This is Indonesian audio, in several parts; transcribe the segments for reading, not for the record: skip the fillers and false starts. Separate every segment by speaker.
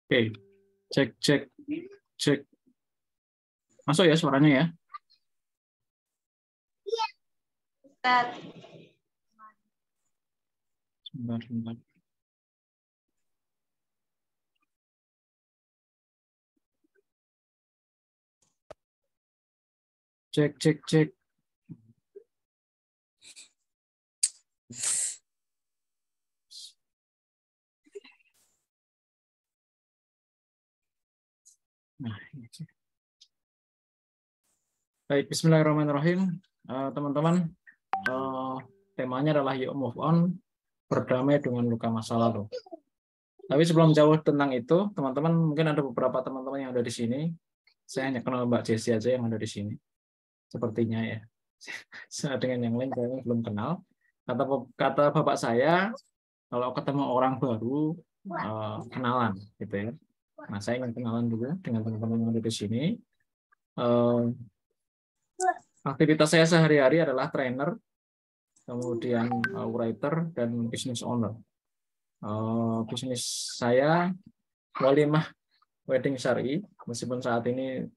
Speaker 1: Oke, cek, cek, cek. Masuk ya suaranya ya?
Speaker 2: Ustaz.
Speaker 1: Sebentar, sebentar. Cek, cek, cek. Nah, ini. Baik, bismillahirrahmanirrahim. Teman-teman, temanya adalah yuk move on, berdamai dengan luka masa lalu. Tapi sebelum jauh tentang itu, teman-teman mungkin ada beberapa teman-teman yang ada di sini. Saya hanya kenal Mbak Jessie aja yang ada di sini. Sepertinya ya. Dengan yang lain saya belum kenal. Kata bapak saya, kalau ketemu orang baru, kenalan, gitu ya. Nah, saya ingin kenalan dulu dengan teman-teman yang ada di sini. Aktivitas saya sehari-hari adalah trainer, kemudian writer, dan business owner. Bisnis saya walimah wedding syar'i, meskipun saat ini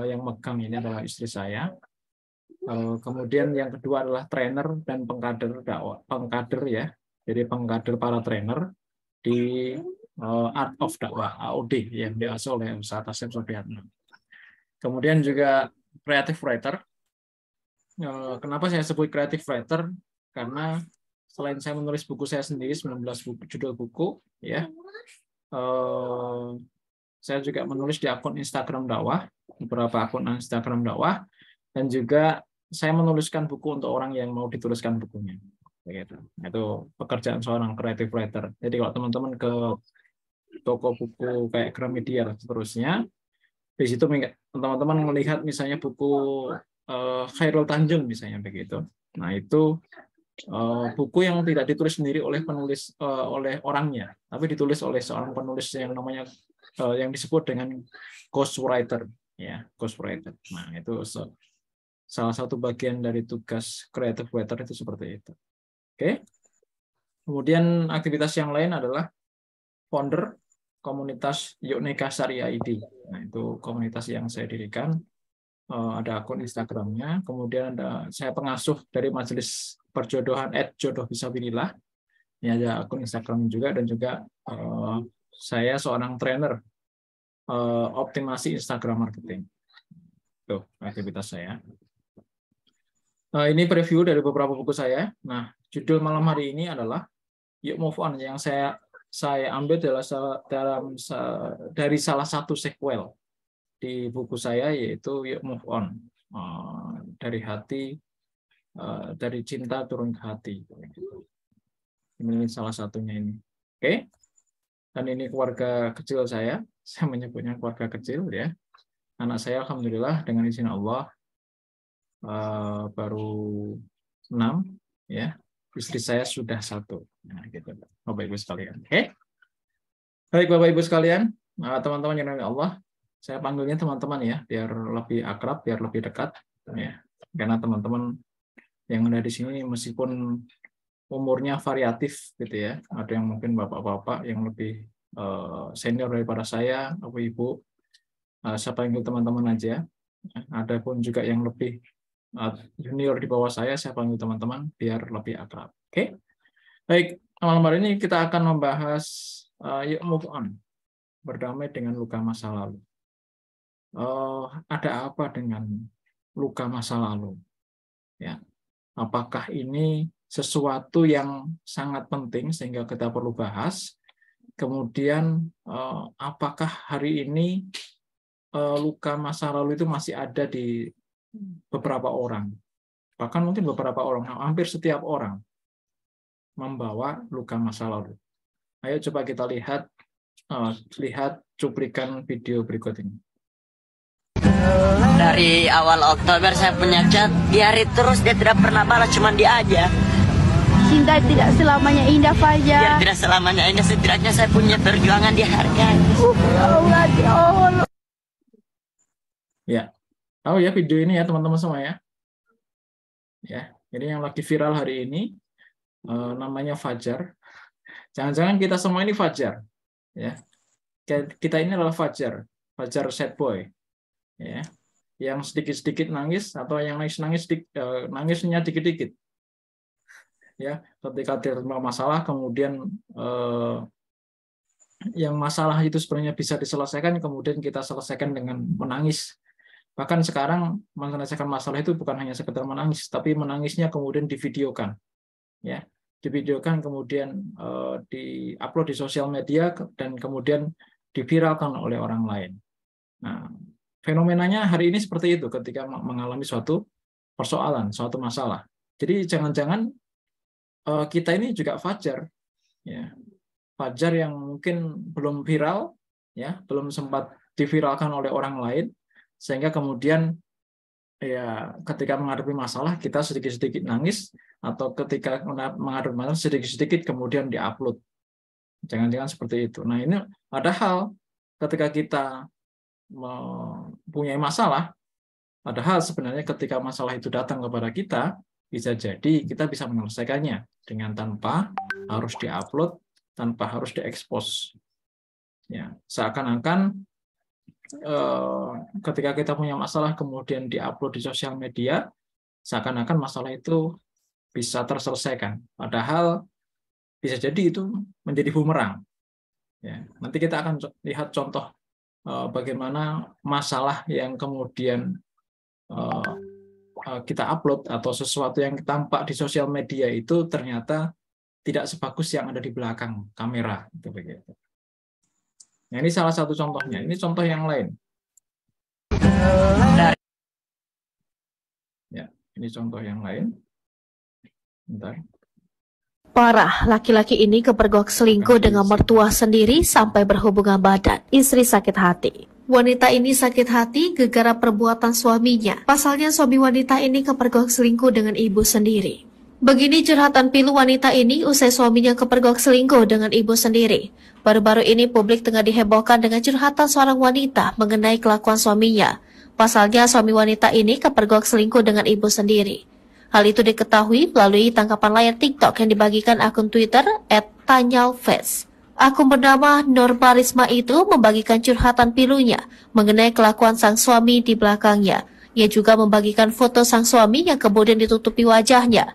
Speaker 1: yang megang ini adalah istri saya. Kemudian yang kedua adalah trainer dan pengkader dakwah, pengkader ya, jadi pengkader para trainer di Art of Dakwah AOD yang diasuh oleh Ustaz Asep Supriyatna. Kemudian juga creative writer. Kenapa saya sebut creative writer? Karena selain saya menulis buku saya sendiri 19 buku, judul buku ya, saya juga menulis di akun Instagram dakwah, beberapa akun Instagram dakwah, dan juga saya menuliskan buku untuk orang yang mau dituliskan bukunya. Begitu. Itu pekerjaan seorang creative writer. Jadi kalau teman-teman ke toko buku kayak Gramedia dan seterusnya, di situ teman-teman melihat misalnya buku Khairul Tanjung misalnya begitu. Nah itu buku yang tidak ditulis sendiri oleh penulis oleh orangnya, tapi ditulis oleh seorang penulis yang namanya yang disebut dengan ghostwriter, ya ghostwriter. Nah itu salah satu bagian dari tugas creative writer itu seperti itu. Oke. Kemudian aktivitas yang lain adalah founder komunitas Yuknika Syariah ID. Nah itu komunitas yang saya dirikan. Ada akun Instagramnya, kemudian saya pengasuh dari Majelis Perjodohan @jodoh fisabilillah. Ini ada akun Instagram juga, dan juga saya seorang trainer optimasi Instagram marketing. Tuh aktivitas saya. Ini preview dari beberapa buku saya. Nah, judul malam hari ini adalah Yuk Move On, yang saya ambil dari salah satu sequel di buku saya, yaitu Yuk Move On, dari hati, dari cinta turun ke hati. Ini salah satunya ini. Oke. Dan ini keluarga kecil saya menyebutnya keluarga kecil ya. Anak saya alhamdulillah dengan izin Allah baru 6 ya. Istri saya sudah 1. Nah, gitu. Bapak Ibu sekalian. Oke. Baik Bapak Ibu sekalian, teman-teman yang namanya Allah, saya panggilnya teman-teman ya, biar lebih akrab, biar lebih dekat ya. Karena teman-teman yang ada di sini meskipun umurnya variatif gitu ya, ada yang mungkin bapak-bapak yang lebih senior daripada saya, ibu-ibu, saya panggil teman-teman aja. Ada pun juga yang lebih junior di bawah saya panggil teman-teman biar lebih akrab. Oke, baik. Malam hari ini kita akan membahas yuk move on, berdamai dengan luka masa lalu. Ada apa dengan luka masa lalu? Ya, apakah ini sesuatu yang sangat penting sehingga kita perlu bahas? Kemudian apakah hari ini luka masa lalu itu masih ada di beberapa orang? Bahkan mungkin beberapa orang, hampir setiap orang membawa luka masa lalu. Ayo coba kita lihat cuplikan video berikut ini.
Speaker 3: Dari awal Oktober saya punya chat, diari terus, dia tidak pernah balas, cuma dia aja.
Speaker 4: Cinta tidak selamanya indah, Fajar.
Speaker 3: Dia tidak selamanya indah, setidaknya saya punya perjuangan dihargai.
Speaker 4: Allah, ya Allah.
Speaker 1: Ya, tahu ya video ini ya teman-teman semua ya. Ya, ini yang lagi viral hari ini, namanya Fajar. Jangan-jangan kita semua ini Fajar, ya. kita ini adalah Fajar sad boy, ya, yang sedikit-sedikit nangis atau yang nangisnya dikit-dikit, ya, ketika tertimpa masalah, kemudian yang masalah itu sebenarnya bisa diselesaikan, kemudian kita selesaikan dengan menangis. Bahkan sekarang menyelesaikan masalah itu bukan hanya sekedar menangis, tapi menangisnya kemudian divideokan, ya, divideokan kemudian diupload di sosial media dan kemudian diviralkan oleh orang lain. Nah, fenomenanya hari ini seperti itu ketika mengalami suatu persoalan, suatu masalah. Jadi jangan-jangan kita ini juga Fajar, ya, Fajar yang mungkin belum viral, ya, belum sempat diviralkan oleh orang lain, sehingga kemudian ya ketika menghadapi masalah kita sedikit-sedikit nangis, atau ketika menghadapi masalah sedikit-sedikit kemudian diupload. Jangan-jangan seperti itu. Nah, ini padahal ketika kita mempunyai masalah, padahal sebenarnya ketika masalah itu datang kepada kita, bisa jadi kita bisa menyelesaikannya dengan tanpa harus diupload, tanpa harus diekspos. Ya, seakan-akan ketika kita punya masalah kemudian diupload di sosial media, seakan-akan masalah itu bisa terselesaikan. Padahal bisa jadi itu menjadi bumerang. Ya, nanti kita akan lihat contoh bagaimana masalah yang kemudian kita upload atau sesuatu yang tampak di sosial media itu ternyata tidak sebagus yang ada di belakang kamera. Begitu. Nah, ini salah satu contohnya. Ini contoh yang lain. Ya, ini contoh yang lain. Bentar.
Speaker 5: Parah, laki-laki ini kepergok selingkuh dengan mertua sendiri sampai berhubungan badan. Istri sakit hati. Wanita ini sakit hati gara-gara perbuatan suaminya. Pasalnya suami wanita ini kepergok selingkuh dengan ibu sendiri. Begini curhatan pilu wanita ini usai suaminya kepergok selingkuh dengan ibu sendiri. Baru-baru ini publik tengah dihebohkan dengan curhatan seorang wanita mengenai kelakuan suaminya. Pasalnya suami wanita ini kepergok selingkuh dengan ibu sendiri. Hal itu diketahui melalui tangkapan layar TikTok yang dibagikan akun Twitter @tanyalfes. Akun bernama Norma Risma itu membagikan curhatan pilunya mengenai kelakuan sang suami di belakangnya. Ia juga membagikan foto sang suami yang kemudian ditutupi wajahnya.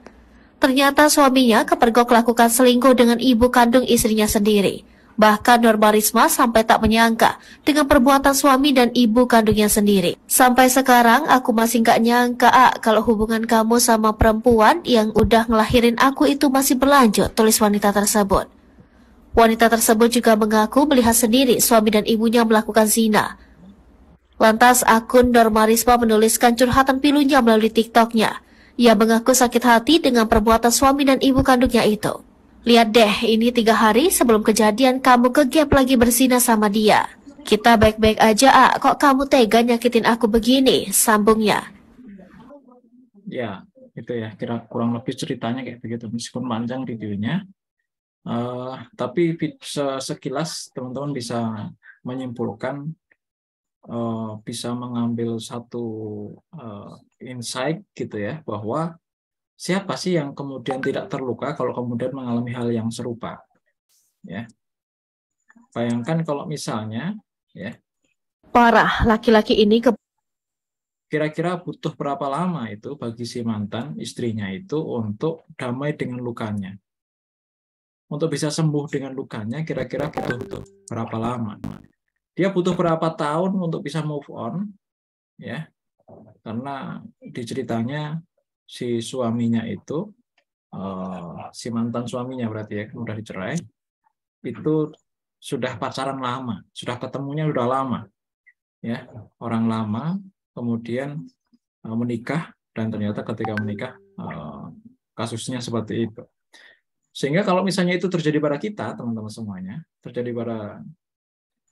Speaker 5: Ternyata suaminya kepergok lakukan selingkuh dengan ibu kandung istrinya sendiri. Bahkan Norma Risma sampai tak menyangka dengan perbuatan suami dan ibu kandungnya sendiri. Sampai sekarang aku masih gak nyangka kalau hubungan kamu sama perempuan yang udah ngelahirin aku itu masih berlanjut, tulis wanita tersebut. Wanita tersebut juga mengaku melihat sendiri suami dan ibunya melakukan zina. Lantas akun Norma Risma menuliskan curhatan pilunya melalui TikToknya. Ia mengaku sakit hati dengan perbuatan suami dan ibu kandungnya itu. Lihat deh, ini 3 hari sebelum kejadian kamu kegap lagi berzina sama dia. Kita baik-baik aja, kok kamu tega nyakitin aku begini, sambungnya.
Speaker 1: Ya, itu ya, kira kurang lebih ceritanya kayak begitu, meskipun panjang videonya. Tapi sekilas teman-teman bisa menyimpulkan, bisa mengambil satu insight gitu ya, bahwa siapa sih yang kemudian tidak terluka kalau kemudian mengalami hal yang serupa? Ya, bayangkan kalau misalnya, ya,
Speaker 5: parah, laki-laki ini
Speaker 1: kira-kira butuh berapa lama itu bagi si mantan istrinya itu untuk damai dengan lukanya, untuk bisa sembuh dengan lukanya, kira-kira butuh berapa lama? Dia butuh berapa tahun untuk bisa move on, ya? Karena di ceritanya si suaminya itu, si mantan suaminya berarti ya, udah dicerai, itu sudah pacaran lama, sudah ketemunya udah lama, ya, orang lama, kemudian menikah, dan ternyata ketika menikah kasusnya seperti itu. Sehingga kalau misalnya itu terjadi pada kita, teman-teman semuanya, terjadi pada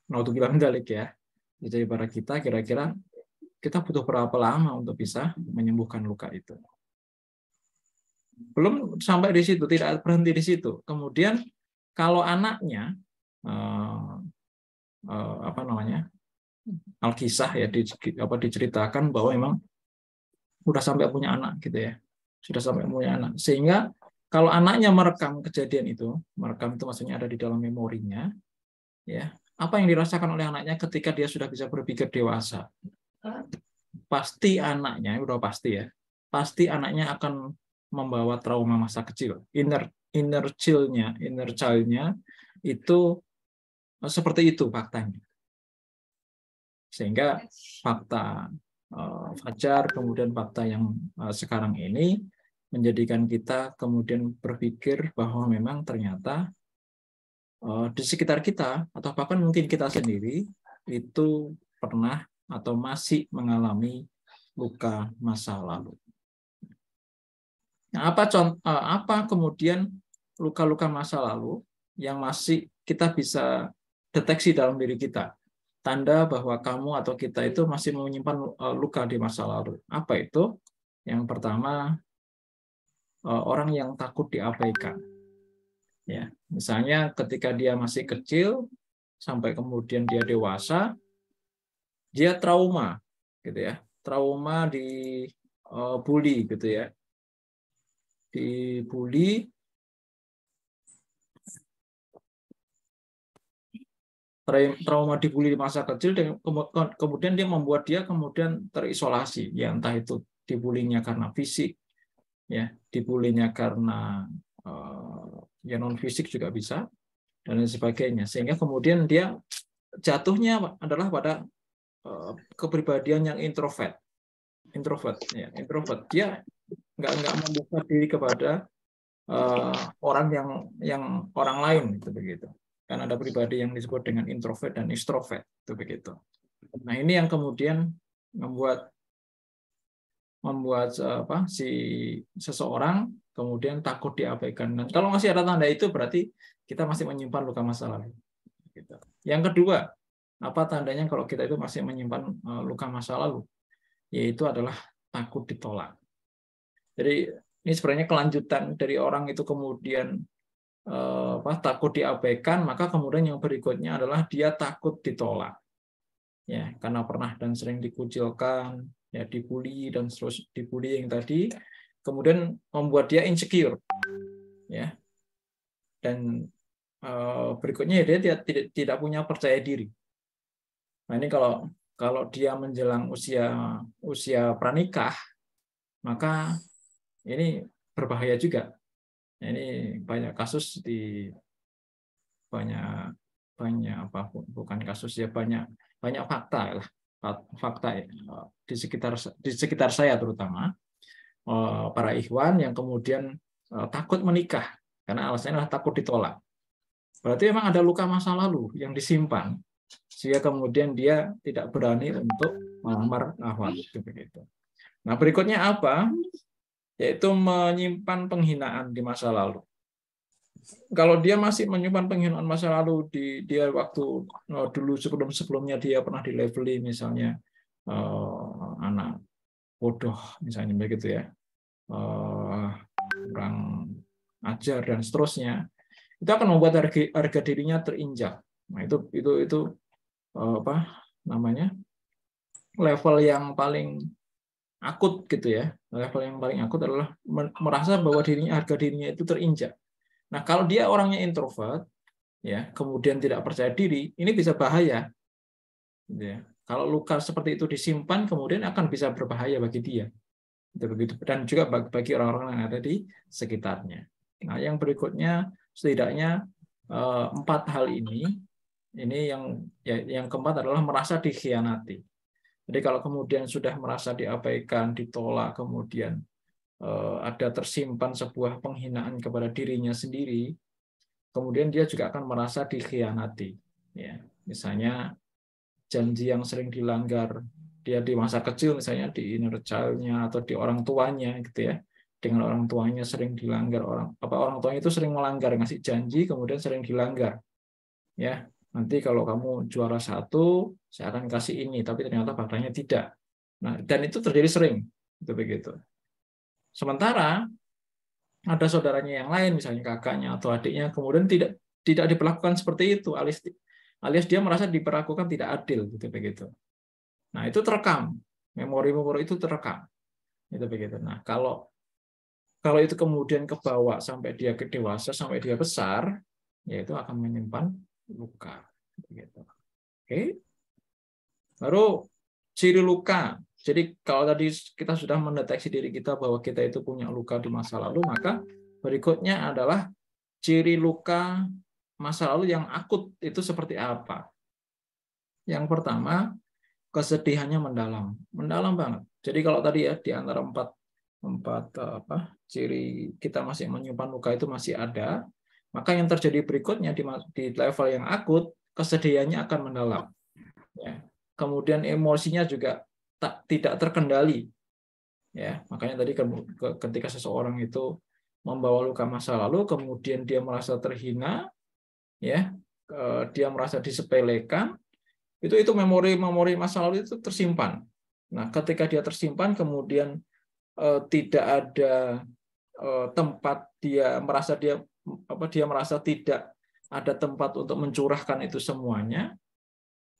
Speaker 1: naudzubillah min dzalik ya, terjadi pada kita, kira-kira kita butuh berapa lama untuk bisa menyembuhkan luka itu? Belum sampai di situ, tidak berhenti di situ. Kemudian kalau anaknya Alkisah ya diceritakan bahwa memang sudah sampai punya anak gitu ya, sudah sampai punya anak. Sehingga kalau anaknya merekam kejadian itu, merekam itu maksudnya ada di dalam memorinya, ya, apa yang dirasakan oleh anaknya ketika dia sudah bisa berpikir dewasa? Pasti anaknya, udah pasti ya, pasti anaknya akan membawa trauma masa kecil. Inner child-nya itu seperti itu faktanya. Sehingga fakta Fajar, kemudian fakta yang sekarang ini menjadikan kita kemudian berpikir bahwa memang ternyata di sekitar kita, atau bahkan mungkin kita sendiri, itu pernah atau masih mengalami luka masa lalu. Nah, apa kemudian luka-luka masa lalu yang masih kita bisa deteksi dalam diri kita? Tanda bahwa kamu atau kita itu masih menyimpan luka di masa lalu. Apa itu? Yang pertama, orang yang takut diabaikan. Ya, misalnya ketika dia masih kecil sampai kemudian dia dewasa, dia trauma, gitu ya, trauma bully, gitu ya, dibully, trauma dibully di masa kecil, dan kemudian dia membuat dia kemudian terisolasi, ya entah itu dibulinya karena fisik, ya dibulinya karena ya non fisik juga bisa, dan lain sebagainya, sehingga kemudian dia jatuhnya adalah pada kepribadian yang introvert ya, dia nggak membuka diri kepada orang yang orang lain, itu begitu. Kan ada pribadi yang disebut dengan introvert dan extrovert, itu begitu. Nah, ini yang kemudian membuat si seseorang kemudian takut diabaikan. Dan kalau masih ada tanda itu, berarti kita masih menyimpan luka masa lalu. Gitu. Yang kedua, apa tandanya kalau kita itu masih menyimpan luka masa lalu? Yaitu adalah takut ditolak. Jadi ini sebenarnya kelanjutan dari orang itu kemudian takut diabaikan, maka kemudian yang berikutnya adalah dia takut ditolak. Ya, karena pernah dan sering dikucilkan, ya dibully dan terus dibullying tadi, kemudian membuat dia insecure. Ya. Dan berikutnya dia tidak punya percaya diri. Nah, ini kalau dia menjelang usia pranikah, maka ini berbahaya juga. Ini banyak kasus bukan kasus ya, banyak fakta lah, fakta di sekitar saya, terutama para ikhwan yang kemudian takut menikah karena alasannya adalah takut ditolak. Berarti memang ada luka masa lalu yang disimpan sehingga kemudian dia tidak berani untuk melamar akhwat, begitu. Nah, berikutnya apa? Yaitu menyimpan penghinaan di masa lalu. Kalau dia masih menyimpan penghinaan masa lalu, dia waktu dulu sebelumnya dia pernah dilabeli misalnya anak bodoh misalnya, begitu ya, kurang ajar dan seterusnya, itu akan membuat harga dirinya terinjak. Nah, itu level yang paling akut, gitu ya. Level yang paling akut adalah merasa bahwa harga dirinya itu terinjak. Nah, kalau dia orangnya introvert, ya, kemudian tidak percaya diri, ini bisa bahaya. Gitu ya. Kalau luka seperti itu disimpan, kemudian akan bisa berbahaya bagi dia. Begitu. Dan juga bagi orang-orang yang ada di sekitarnya. Nah, yang berikutnya setidaknya 4 hal ini yang keempat adalah merasa dikhianati. Jadi kalau kemudian sudah merasa diabaikan, ditolak, kemudian ada tersimpan sebuah penghinaan kepada dirinya sendiri, kemudian dia juga akan merasa dikhianati. Ya, misalnya janji yang sering dilanggar dia di masa kecil, misalnya di inner child-nya atau di orang tuanya, gitu ya. Dengan orang tuanya sering dilanggar, orang tuanya itu sering melanggar, ngasih janji kemudian sering dilanggar. Ya, nanti kalau kamu juara 1, saya akan kasih ini, tapi ternyata faktanya tidak. Nah, dan itu terjadi sering, itu begitu. Sementara ada saudaranya yang lain, misalnya kakaknya atau adiknya, kemudian tidak diperlakukan seperti itu, alias dia merasa diperlakukan tidak adil, gitu begitu. Nah, itu terekam, memori-memori itu terekam, itu begitu. Nah, kalau itu kemudian kebawa sampai dia dewasa, sampai dia besar, ya itu akan menyimpan luka. Begitu. Oke. Lalu ciri luka. Jadi kalau tadi kita sudah mendeteksi diri kita bahwa kita itu punya luka di masa lalu, maka berikutnya adalah ciri luka masa lalu yang akut itu seperti apa. Yang pertama, kesedihannya mendalam banget. Jadi kalau tadi ya di antara empat ciri kita masih menyimpan luka itu masih ada, maka yang terjadi berikutnya di level yang akut, kesedihannya akan mendalam. Ya. Kemudian emosinya juga tidak terkendali. Ya, makanya tadi ketika seseorang itu membawa luka masa lalu, kemudian dia merasa terhina, ya, dia merasa disepelekan, itu memori masa lalu itu tersimpan. Nah, ketika dia tersimpan, kemudian tidak ada tempat dia merasa tidak ada tempat untuk mencurahkan itu semuanya,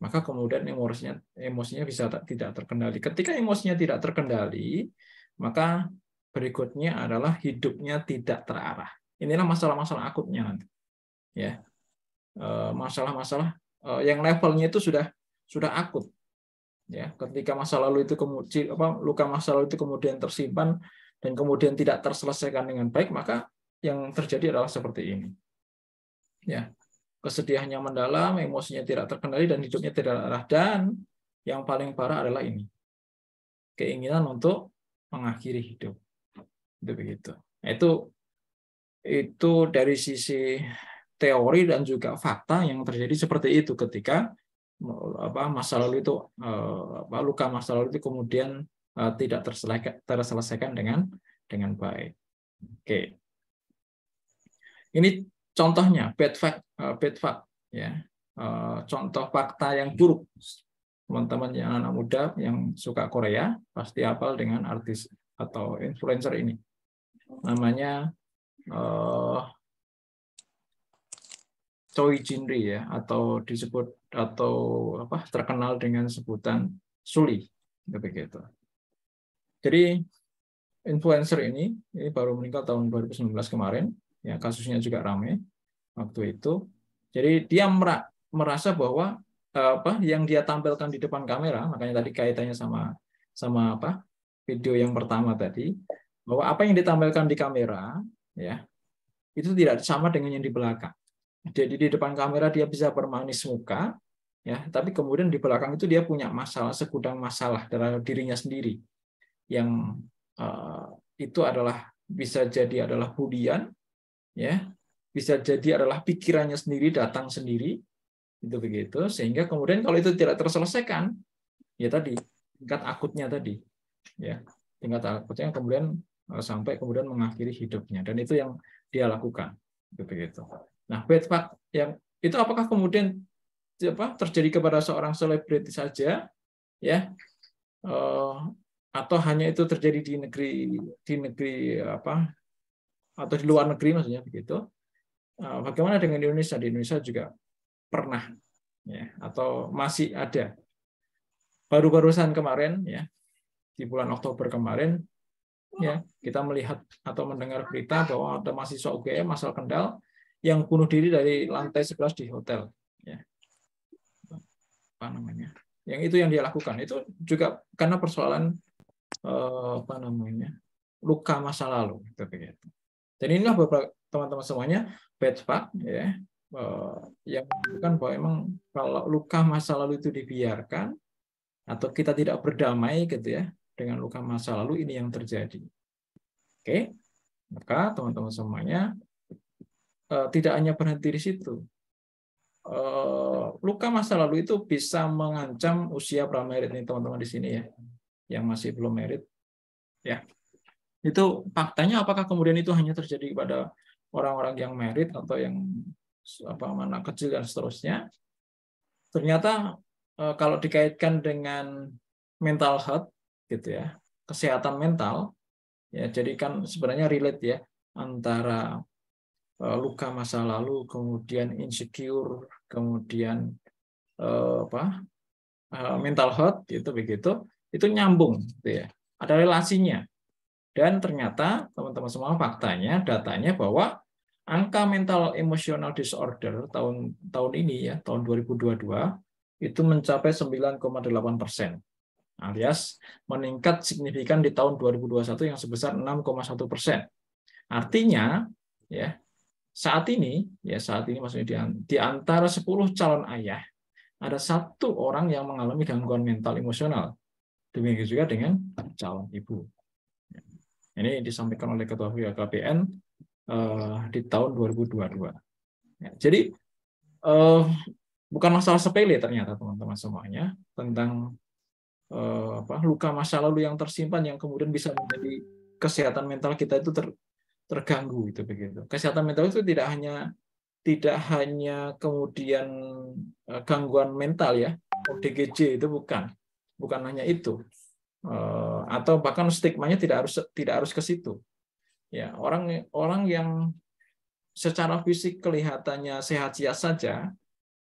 Speaker 1: maka kemudian emosinya bisa tidak terkendali. Ketika emosinya tidak terkendali, maka berikutnya adalah hidupnya tidak terarah. Inilah masalah-masalah akutnya nanti. Ya, masalah-masalah yang levelnya itu sudah akut. Ya, ketika masa lalu itu luka masa lalu itu kemudian tersimpan dan kemudian tidak terselesaikan dengan baik, maka yang terjadi adalah seperti ini. Ya. Kesedihannya mendalam, emosinya tidak terkendali, dan hidupnya tidak arah. Dan yang paling parah adalah ini, keinginan untuk mengakhiri hidup. Itu begitu. Nah, itu dari sisi teori dan juga fakta yang terjadi seperti itu ketika masa lalu itu luka masa lalu itu kemudian tidak terselesaikan dengan baik. Oke. Ini contohnya bad fact ya, contoh fakta yang buruk. Teman-teman yang anak muda yang suka Korea pasti hafal dengan artis atau influencer ini. Namanya Choi Jinri ya, atau terkenal dengan sebutan Suli, begitu. Jadi influencer ini baru meninggal tahun 2019 kemarin. Ya, kasusnya juga ramai waktu itu. Jadi dia merasa bahwa yang dia tampilkan di depan kamera, makanya tadi kaitannya sama video yang pertama tadi, bahwa apa yang ditampilkan di kamera ya itu tidak sama dengan yang di belakang. Jadi di depan kamera dia bisa bermanis muka, ya, tapi kemudian di belakang itu dia punya segudang masalah dalam dirinya sendiri, yang itu bisa jadi adalah bulian. Ya, bisa jadi adalah pikirannya sendiri datang sendiri, itu begitu, sehingga kemudian kalau itu tidak terselesaikan, ya tadi tingkat akutnya tadi, ya tingkat akutnya kemudian sampai kemudian mengakhiri hidupnya, dan itu yang dia lakukan, itu begitu. Nah, bad fact yang itu apakah kemudian terjadi kepada seorang selebriti saja, ya, atau hanya itu terjadi di negeri atau di luar negeri maksudnya begitu. Bagaimana dengan Indonesia? Di Indonesia juga pernah, ya, atau masih ada. Baru-barusan kemarin, ya, di bulan Oktober kemarin, ya, kita melihat atau mendengar berita bahwa ada mahasiswa UGM asal Kendal yang bunuh diri dari lantai 11 di hotel. Ya. Yang itu yang dia lakukan itu juga karena persoalan luka masa lalu. Begitu. Dan inilah beberapa teman-teman semuanya bad fact, ya, yang menunjukkan bahwa emang kalau luka masa lalu itu dibiarkan atau kita tidak berdamai gitu ya dengan luka masa lalu, ini yang terjadi. Oke, maka teman-teman semuanya tidak hanya berhenti di situ. Luka masa lalu itu bisa mengancam usia pramerit nih teman-teman di sini ya, yang masih belum merit, ya. Itu faktanya, apakah kemudian itu hanya terjadi kepada orang-orang yang merit atau yang anak kecil dan seterusnya? Ternyata kalau dikaitkan dengan mental health gitu ya, kesehatan mental, ya, jadi kan sebenarnya relate ya antara luka masa lalu, kemudian insecure, kemudian mental health gitu begitu, itu nyambung gitu ya, ada relasinya. Dan ternyata teman-teman semua faktanya, datanya bahwa angka mental emotional disorder tahun ini ya, tahun 2022 itu mencapai 9,8%, alias meningkat signifikan di tahun 2021 yang sebesar 6,1%. Artinya, ya, saat ini maksudnya di antara 10 calon ayah ada 1 orang yang mengalami gangguan mental emosional. Demikian juga dengan calon ibu. Ini disampaikan oleh Ketua BKKBN di tahun 2022. Jadi bukan masalah sepele ternyata teman-teman semuanya tentang luka masa lalu yang tersimpan yang kemudian bisa menjadi kesehatan mental kita itu terganggu itu begitu. Kesehatan mental itu tidak hanya kemudian gangguan mental ya, ODGJ itu bukan hanya itu, atau bahkan stigmanya tidak harus ke situ. Ya, orang yang secara fisik kelihatannya sehat-sehat saja,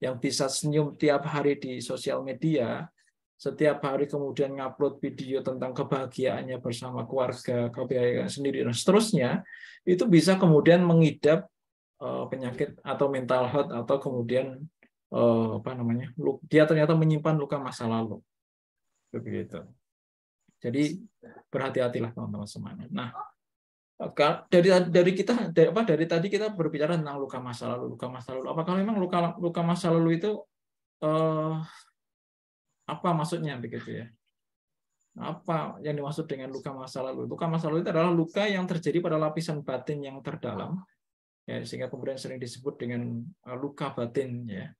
Speaker 1: yang bisa senyum tiap hari di sosial media, setiap hari kemudian ngupload video tentang kebahagiaannya bersama keluarga, kebahagiaan sendiri dan seterusnya, itu bisa kemudian mengidap penyakit atau mental health atau kemudian dia ternyata menyimpan luka masa lalu. Begitu. Jadi berhati-hatilah teman-teman semuanya. Nah, dari tadi kita berbicara tentang luka masa lalu. Apakah memang luka masa lalu itu apa maksudnya begitu ya? Apa yang dimaksud dengan luka masa lalu? Luka masa lalu itu adalah luka yang terjadi pada lapisan batin yang terdalam, ya, sehingga kemudian sering disebut dengan luka batin. Ya.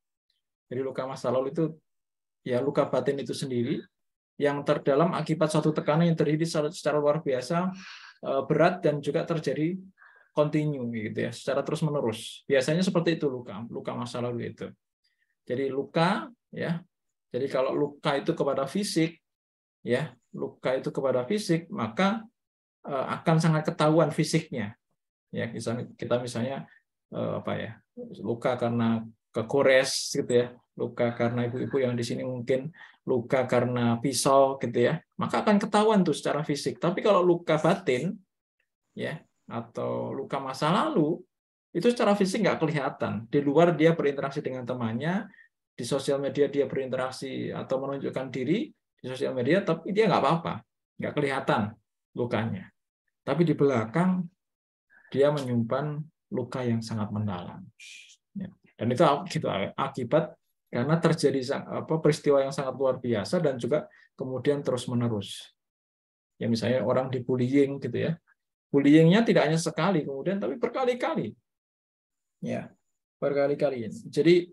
Speaker 1: Jadi luka masa lalu itu ya luka batin itu sendiri yang terdalam akibat suatu tekanan yang terjadi secara luar biasa, berat dan juga terjadi kontinu gitu ya, secara terus menerus. Biasanya seperti itu luka masa lalu itu. Jadi luka ya. Jadi kalau luka itu kepada fisik ya, maka akan sangat ketahuan fisiknya. Ya, kita misalnya luka karena kegores gitu ya, luka karena ibu-ibu yang di sini mungkin luka karena pisau gitu ya, maka akan ketahuan tuh secara fisik. Tapi kalau luka batin ya atau luka masa lalu itu secara fisik nggak kelihatan. Di luar dia berinteraksi dengan temannya, di sosial media dia berinteraksi atau menunjukkan diri di sosial media, tapi dia nggak apa-apa, nggak kelihatan lukanya. Tapi di belakang dia menyimpan luka yang sangat mendalam. Dan itu akibat karena terjadi peristiwa yang sangat luar biasa dan juga kemudian terus-menerus. Ya misalnya orang dibullying gitu ya. Bullyingnya tidak hanya sekali kemudian tapi berkali-kali. Ya, berkali-kali. Jadi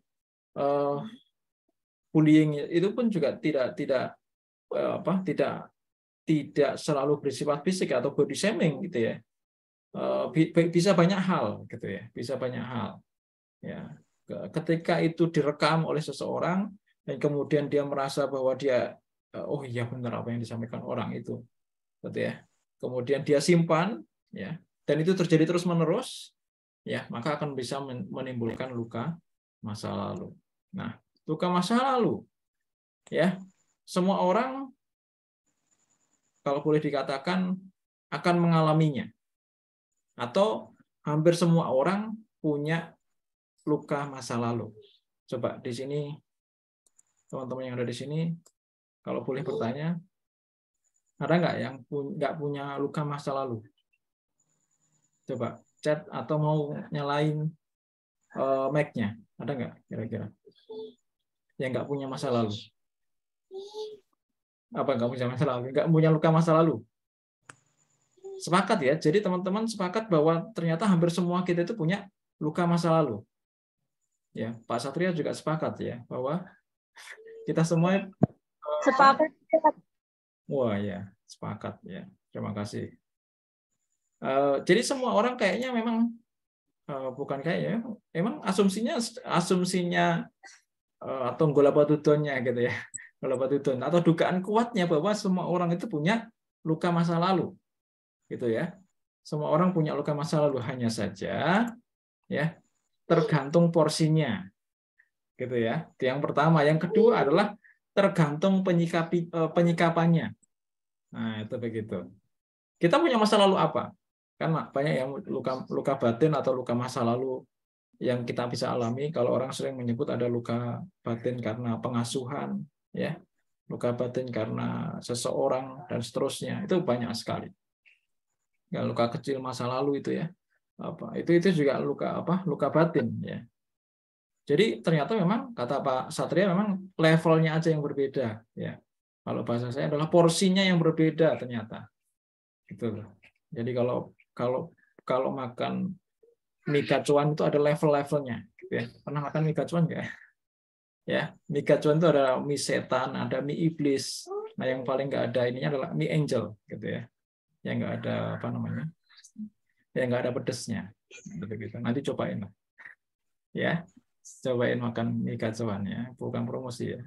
Speaker 1: bullying itu pun juga tidak selalu bersifat fisik atau body shaming gitu ya. Bisa banyak hal gitu ya, bisa banyak hal. Ya, ketika itu direkam oleh seseorang dan kemudian dia merasa bahwa dia oh iya benar apa yang disampaikan orang itu, gitu ya. Kemudian dia simpan, ya, dan itu terjadi terus-menerus, ya, maka akan bisa menimbulkan luka masa lalu. Nah, luka masa lalu, ya, semua orang kalau boleh dikatakan akan mengalaminya. Atau hampir semua orang punya luka masa lalu. Coba di sini, teman-teman yang ada di sini, kalau boleh bertanya, ada nggak yang nggak punya luka masa lalu? Coba chat atau mau nyalain mic-nya, ada nggak kira-kira? Yang nggak punya masa lalu? Apa nggak punya masa lalu? Nggak punya luka masa lalu? Sepakat ya, jadi teman-teman sepakat bahwa ternyata hampir semua kita itu punya luka masa lalu. Ya, Pak Satria juga sepakat ya bahwa kita semua
Speaker 2: Sepakat.
Speaker 1: wah ya, sepakat ya. Terima kasih. Jadi semua orang kayaknya memang bukan kayaknya, emang asumsinya atau golapatudonnya gitu ya, golapatudon atau dugaan kuatnya bahwa semua orang itu punya luka masa lalu. Gitu ya. Semua orang punya luka masa lalu, hanya saja ya tergantung porsinya. Gitu ya. Itu yang pertama, yang kedua adalah tergantung penyikapannya. Nah, itu begitu. Kita punya masa lalu apa? Kan banyak yang luka batin atau luka masa lalu yang kita bisa alami kalau orang sering menyebut ada luka batin karena pengasuhan, ya, luka batin karena seseorang dan seterusnya, itu banyak sekali. Ya, luka kecil masa lalu itu ya, itu juga luka batin ya. Jadi ternyata memang kata Pak Satria memang levelnya aja yang berbeda ya. Kalau bahasa saya adalah porsinya yang berbeda ternyata. Gitu loh. Jadi kalau makan mie gacuan itu ada level-levelnya, gitu ya. Pernah makan mie gacuan nggak? Ya, mie gacuan itu ada mie setan, ada mie iblis. Nah, yang paling nggak ada ininya adalah mie angel, gitu ya. Yang nggak ada yang nggak ada pedesnya, gitu. Nanti cobain lah, ya. Cobain makan mie gacuan ya, bukan promosi ya.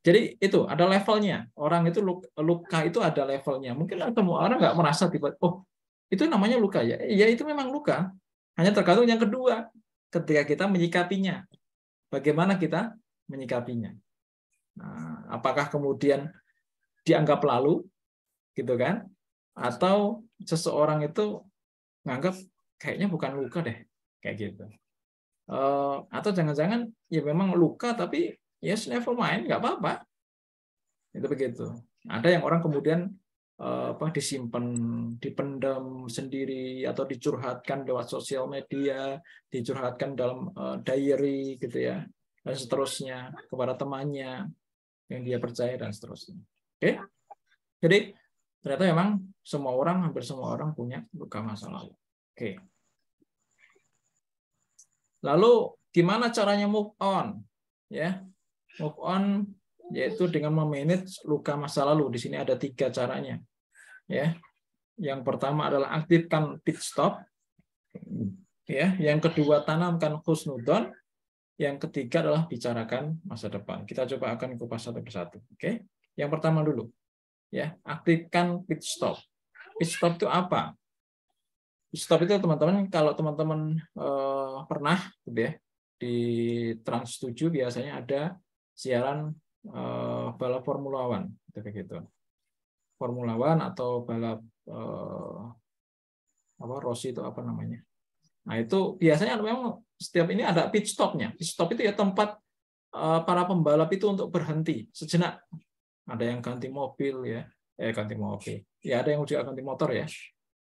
Speaker 1: Jadi itu ada levelnya. Orang itu luka itu ada levelnya. Mungkin semua orang nggak merasa tiba, oh itu namanya luka ya. Ya itu memang luka. Hanya tergantung yang kedua, ketika kita menyikapinya. Bagaimana kita menyikapinya? Nah, apakah kemudian dianggap lalu, gitu kan? Atau seseorang itu menganggap kayaknya bukan luka deh, kayak gitu. Atau jangan-jangan ya memang luka tapi yes, never mind, nggak apa-apa. Itu begitu. Ada yang orang kemudian disimpan, dipendam sendiri atau dicurhatkan lewat sosial media, dicurhatkan dalam diary gitu ya, dan seterusnya kepada temannya yang dia percaya dan seterusnya. Oke, jadi ternyata memang hampir semua orang punya luka masa lalu. Oke. Lalu gimana caranya move on? Ya, move on yaitu dengan memanage luka masa lalu. Di sini ada 3 caranya. Ya, yang pertama adalah aktifkan pit stop. Ya, yang kedua tanamkan husnudon. Yang ketiga adalah bicarakan masa depan. Kita coba akan kupas satu persatu. Oke, yang pertama dulu. Ya, aktifkan pit stop. Pit stop itu apa? Pit stop itu teman-teman, kalau teman-teman pernah, gitu ya, di Trans 7 biasanya ada siaran balap Formula One, gitu. Formula One atau balap Rossi itu apa namanya? Nah itu biasanya memang setiap ini ada pit stopnya. Pit stop itu ya tempat para pembalap itu untuk berhenti sejenak. Ada yang ganti mobil ya, ganti mobil. Ya ada yang juga ganti motor ya.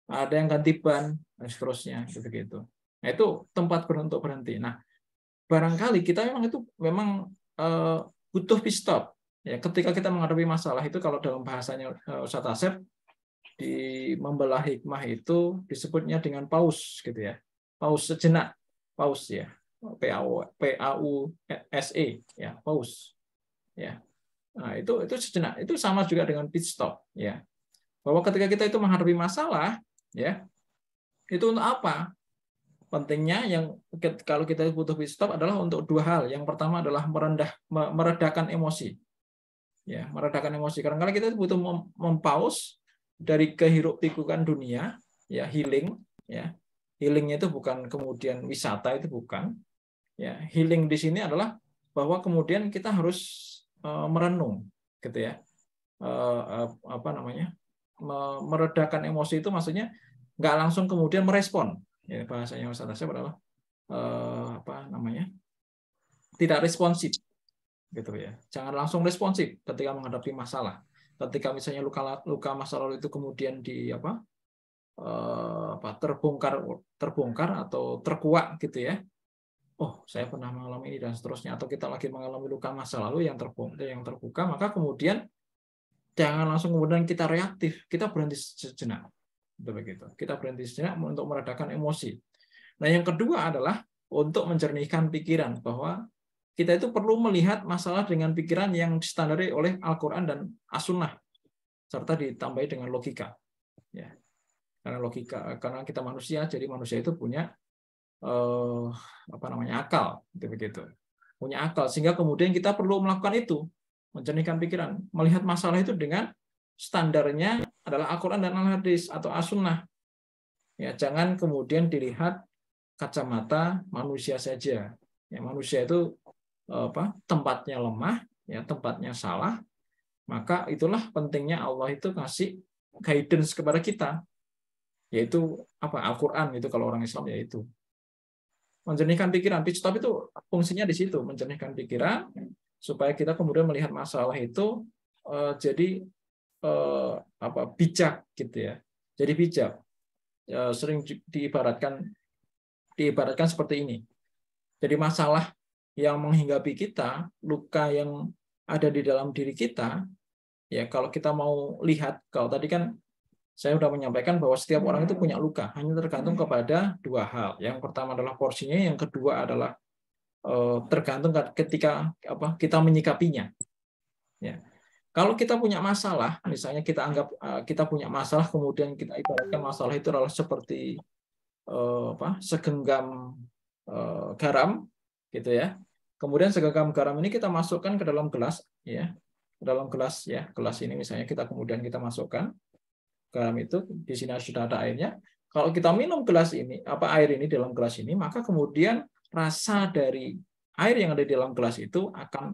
Speaker 1: Ada yang ganti ban dan seterusnya, gitu. Nah itu tempat untuk berhenti. Nah barangkali kita memang butuh pit stop. Ya, ketika kita menghadapi masalah itu, kalau dalam bahasanya Ustaz Asep, di membelah hikmah itu disebutnya dengan pause, gitu ya. Pause sejenak, pause ya. PAUSE ya, pause. Ya. Nah, itu sejenak. Itu sama juga dengan pit stop, ya. Bahwa ketika kita itu menghadapi masalah, ya. Itu untuk apa? Pentingnya kalau kita butuh pit stop adalah untuk 2 hal. Yang pertama adalah meredakan emosi. Ya, meredakan emosi. Karena kita butuh mempause dari kehiruk-pikukan dunia, ya, healing, ya. Healingnya itu bukan kemudian wisata, itu bukan. Ya, healing di sini adalah bahwa kemudian kita harus merenung, gitu ya. Meredakan emosi itu maksudnya nggak langsung kemudian merespon. Ya, bahasanya Ustaz Asep adalah tidak responsif. Gitu ya. Jangan langsung responsif ketika menghadapi masalah. Ketika misalnya luka masa lalu itu kemudian terbongkar atau terkuak gitu ya. Oh, saya pernah mengalami ini dan seterusnya, atau kita lagi mengalami luka masa lalu yang terbuka, maka kemudian jangan langsung kemudian kita reaktif, kita berhenti sejenak. Begitu. Kita berhenti sejenak untuk meredakan emosi. Nah, yang kedua adalah untuk menjernihkan pikiran, bahwa kita itu perlu melihat masalah dengan pikiran yang distandari oleh Al-Quran dan As-Sunnah, serta ditambahi dengan logika. Ya. Karena kita manusia, jadi manusia itu punya akal, begitu. Punya akal, sehingga kemudian kita perlu melakukan itu, menjernihkan pikiran, melihat masalah itu dengan standarnya adalah Al-Quran dan Al-Hadis atau As-Sunnah. Ya, jangan kemudian dilihat kacamata manusia saja. Ya, manusia itu tempatnya lemah, ya, tempatnya salah, maka itulah pentingnya Allah itu kasih guidance kepada kita, yaitu Al-Quran itu kalau orang Islam yaitu. Menjernihkan pikiran. Pit stop itu fungsinya di situ, menjernihkan pikiran supaya kita kemudian melihat masalah itu jadi bijak gitu ya. Jadi bijak. Sering diibaratkan seperti ini. Jadi masalah yang menghinggapi kita, luka yang ada di dalam diri kita, ya kalau kita mau lihat, kalau tadi kan saya sudah menyampaikan bahwa setiap orang itu punya luka, hanya tergantung kepada dua hal. Yang pertama adalah porsinya, yang kedua adalah tergantung ketika kita menyikapinya. Ya. Kalau kita punya masalah, misalnya kita anggap kita punya masalah, kemudian kita ibaratkan masalah itu adalah seperti segenggam garam, gitu ya. Kemudian segenggam garam ini kita masukkan ke dalam gelas, ya, ke dalam gelas ya, gelas ini misalnya kemudian kita masukkan garam itu, di sini sudah ada airnya. Kalau kita minum gelas ini, air ini dalam gelas ini, maka kemudian rasa dari air yang ada di dalam gelas itu akan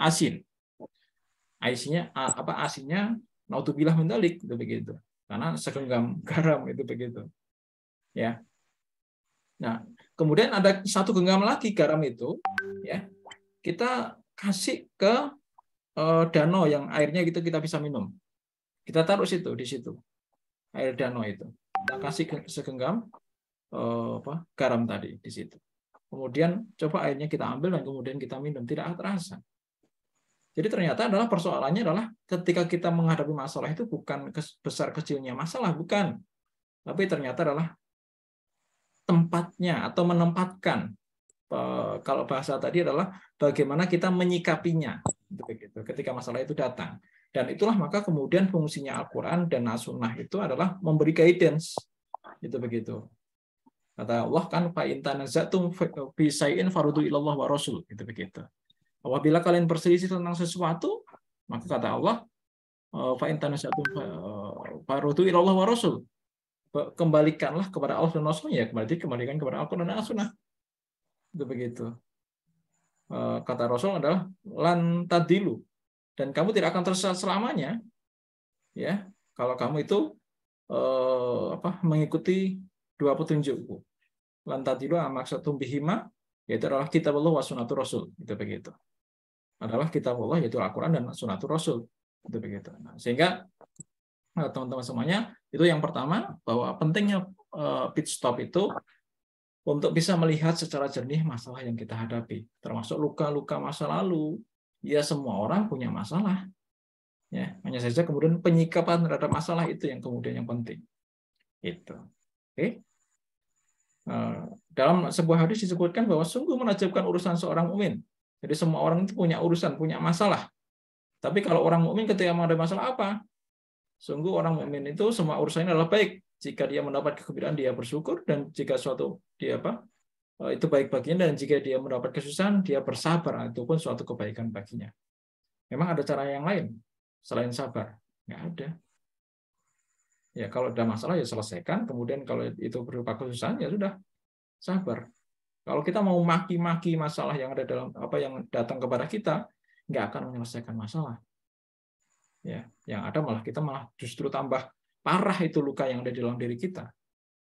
Speaker 1: asin. Asinnya naudzubillah min dzalik, itu begitu. Karena segenggam garam itu begitu. Ya. Nah, kemudian ada satu genggam lagi garam itu, ya. Kita kasih ke danau yang airnya gitu kita bisa minum. Kita taruh di situ air danau itu. Kita kasih segenggam garam tadi di situ. Kemudian coba airnya kita ambil dan kemudian kita minum, tidak terasa. Jadi ternyata persoalannya adalah ketika kita menghadapi masalah itu bukan besar kecilnya masalah, bukan. Tapi ternyata adalah tempatnya atau menempatkan. Kalau bahasa tadi adalah bagaimana kita menyikapinya ketika masalah itu datang. Dan itulah maka kemudian fungsinya Al-Quran dan As-Sunnah itu adalah memberi guidance. Itu begitu. Kata Allah kan, fa in tanazatum fi shay'in farudhu ilallah wa rasul. Itu begitu. Apabila kalian berselisih tentang sesuatu, maka kata Allah, fa in tanazatum farudhu ilallah wa rasul. Kembalikanlah kepada Allah dan Rasulnya, kembalikan kepada Al-Quran dan As-Sunnah. Itu begitu. Kata Rasul adalah lan tadilu. Dan kamu tidak akan tersesat selamanya, ya, kalau kamu itu mengikuti dua petunjukku. Lantatilu maksudum bihima, yaitu adalah kitabullah wa sunnatur rasul, itu begitu. Adalah kitabullah yaitu Al-Quran dan sunnatur rasul, itu begitu. Nah, sehingga teman-teman semuanya, itu yang pertama, bahwa pentingnya pit stop itu untuk bisa melihat secara jernih masalah yang kita hadapi, termasuk luka-luka masa lalu. Ya, semua orang punya masalah. Ya, hanya saja kemudian penyikapan terhadap masalah itu yang kemudian yang penting. Itu. Oke. Dalam sebuah hadis disebutkan bahwa sungguh menakjubkan urusan seorang mukmin. Jadi semua orang itu punya urusan, punya masalah. Tapi kalau orang mukmin ketika ada masalah apa? Sungguh orang mukmin itu semua urusannya adalah baik. Jika dia mendapat kegembiraan dia bersyukur, dan jika suatu dia itu baik baginya, dan jika dia mendapat kesusahan dia bersabar, itu pun suatu kebaikan baginya. Memang ada cara yang lain selain sabar? Nggak ada. Ya, kalau ada masalah ya selesaikan, kemudian kalau itu berupa kesusahan ya sudah, sabar. Kalau kita mau maki-maki masalah yang ada dalam yang datang kepada kita, nggak akan menyelesaikan masalah. Ya, yang ada kita justru tambah parah itu luka yang ada di dalam diri kita.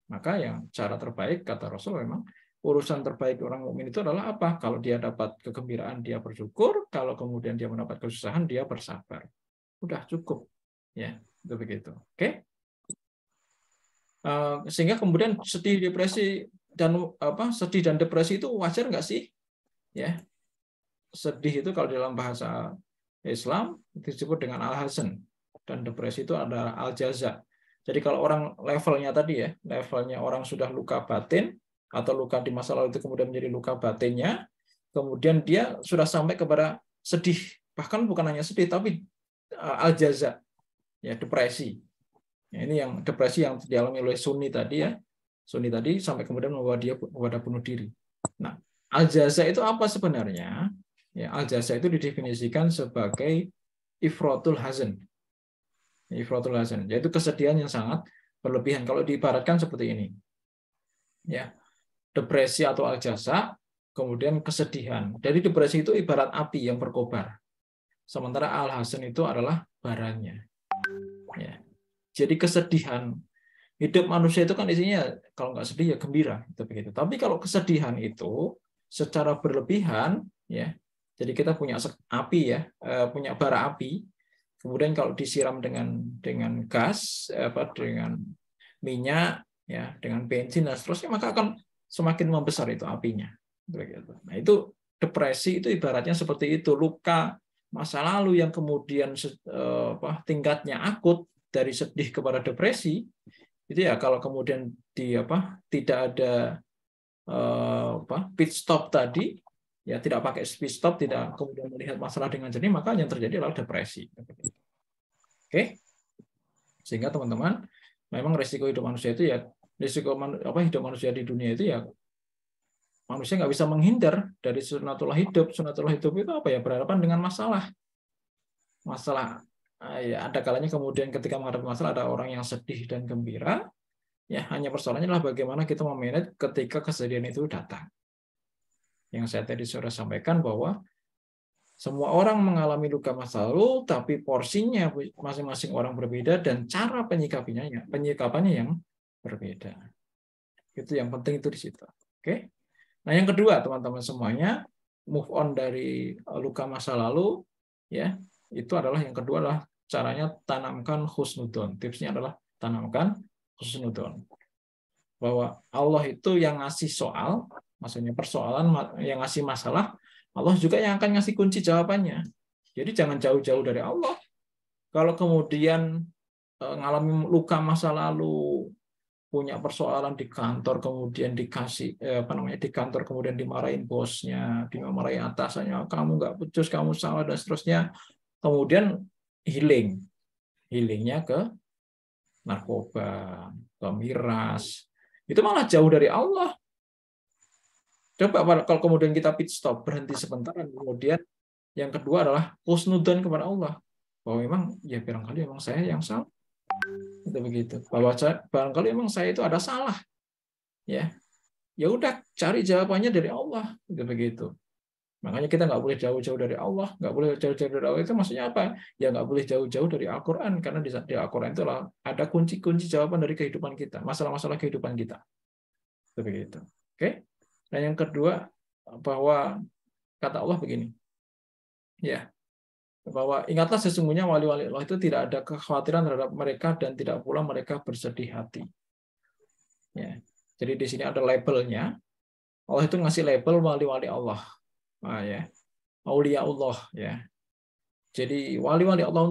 Speaker 1: Maka yang cara terbaik kata Rasul, memang urusan terbaik orang mukmin itu adalah apa? Kalau dia dapat kegembiraan dia bersyukur, kalau kemudian dia mendapat kesusahan dia bersabar. Udah cukup. Ya, itu begitu. Oke? Sehingga kemudian sedih dan depresi itu wajar nggak sih? Ya. Sedih itu kalau dalam bahasa Islam disebut dengan al-hazan, dan depresi itu ada al-jaza. Jadi kalau orang levelnya tadi ya, levelnya orang sudah luka batin atau luka di masa lalu itu kemudian menjadi luka batinnya, kemudian dia sudah sampai kepada sedih, bahkan bukan hanya sedih tapi al-jaza, ya, depresi. Ya, ini yang depresi yang dialami oleh Sunni tadi ya. Sunni tadi sampai kemudian membawa dia kepada bunuh diri. Nah, al-jaza itu apa sebenarnya? Ya, al-jaza itu didefinisikan sebagai ifratul hazan. Ifratul hazan, yaitu kesedihan yang sangat berlebihan. Kalau diibaratkan seperti ini. Ya. Depresi atau al-jaza, kemudian kesedihan. Jadi depresi itu ibarat api yang berkobar. Sementara al-hazan itu adalah baranya. Ya. Jadi kesedihan Hidup manusia itu kan isinya kalau nggak sedih ya gembira, itu begitu. Tapi kalau kesedihan itu secara berlebihan, ya, jadi kita punya api ya, punya bara api, kemudian kalau disiram dengan gas, dengan minyak, ya, dengan bensin dan seterusnya, maka akan semakin membesar itu apinya. Begitu. Nah itu depresi itu ibaratnya seperti itu, luka masa lalu yang kemudian tingkatnya akut dari sedih kepada depresi. Itu ya kalau kemudian tidak ada pit stop tadi, ya tidak pakai pit stop, tidak kemudian melihat masalah dengan jernih, maka yang terjadi adalah depresi. Oke, sehingga teman-teman, memang risiko hidup manusia itu ya, risiko hidup manusia di dunia itu ya, manusia nggak bisa menghindar dari sunatullah hidup. Sunatullah hidup itu apa ya? Berhadapan dengan masalah. Ya, ada kalanya kemudian ketika menghadapi masalah ada orang yang sedih dan gembira, ya hanya persoalannya adalah bagaimana kita memanage ketika kesedihan itu datang. Yang saya tadi sudah sampaikan bahwa semua orang mengalami luka masa lalu, tapi porsinya masing-masing orang berbeda dan cara penyikapannya yang berbeda. Itu yang penting itu di situ. Oke. Nah, yang kedua, teman-teman semuanya, move on dari luka masa lalu, ya. Itu adalah yang kedua adalah caranya tanamkan husnudon. Tipsnya adalah tanamkan husnudon. Bahwa Allah itu yang ngasih soal, maksudnya persoalan, yang ngasih masalah, Allah juga yang akan ngasih kunci jawabannya. Jadi jangan jauh-jauh dari Allah. Kalau kemudian ngalami luka masa lalu, punya persoalan di kantor, kemudian di kantor kemudian dimarahin bosnya, dimarahin atasannya, kamu nggak becus, kamu salah dan seterusnya. Kemudian healingnya ke narkoba, ke miras, itu malah jauh dari Allah. Coba kalau kemudian kita pit stop, berhenti sebentar, kemudian yang kedua adalah husnudzon kepada Allah, bahwa memang ya barangkali memang saya yang salah, itu begitu. Bahwa barangkali memang saya itu ada salah, ya udah cari jawabannya dari Allah, itu begitu. Makanya kita nggak boleh jauh-jauh dari Allah, nggak boleh jauh-jauh dari Allah itu maksudnya apa? Ya nggak boleh jauh-jauh dari Al-Quran, karena di Al-Quran itu ada kunci-kunci jawaban dari kehidupan kita, masalah-masalah kehidupan kita. Itu begitu. Oke? Dan yang kedua, bahwa kata Allah begini, ya, bahwa ingatlah sesungguhnya wali-wali Allah itu tidak ada kekhawatiran terhadap mereka dan tidak pula mereka bersedih hati. Ya. Jadi di sini ada labelnya. Allah itu ngasih label wali-wali Allah. Ya, aulia Allah, ya. Jadi wali-wali Allah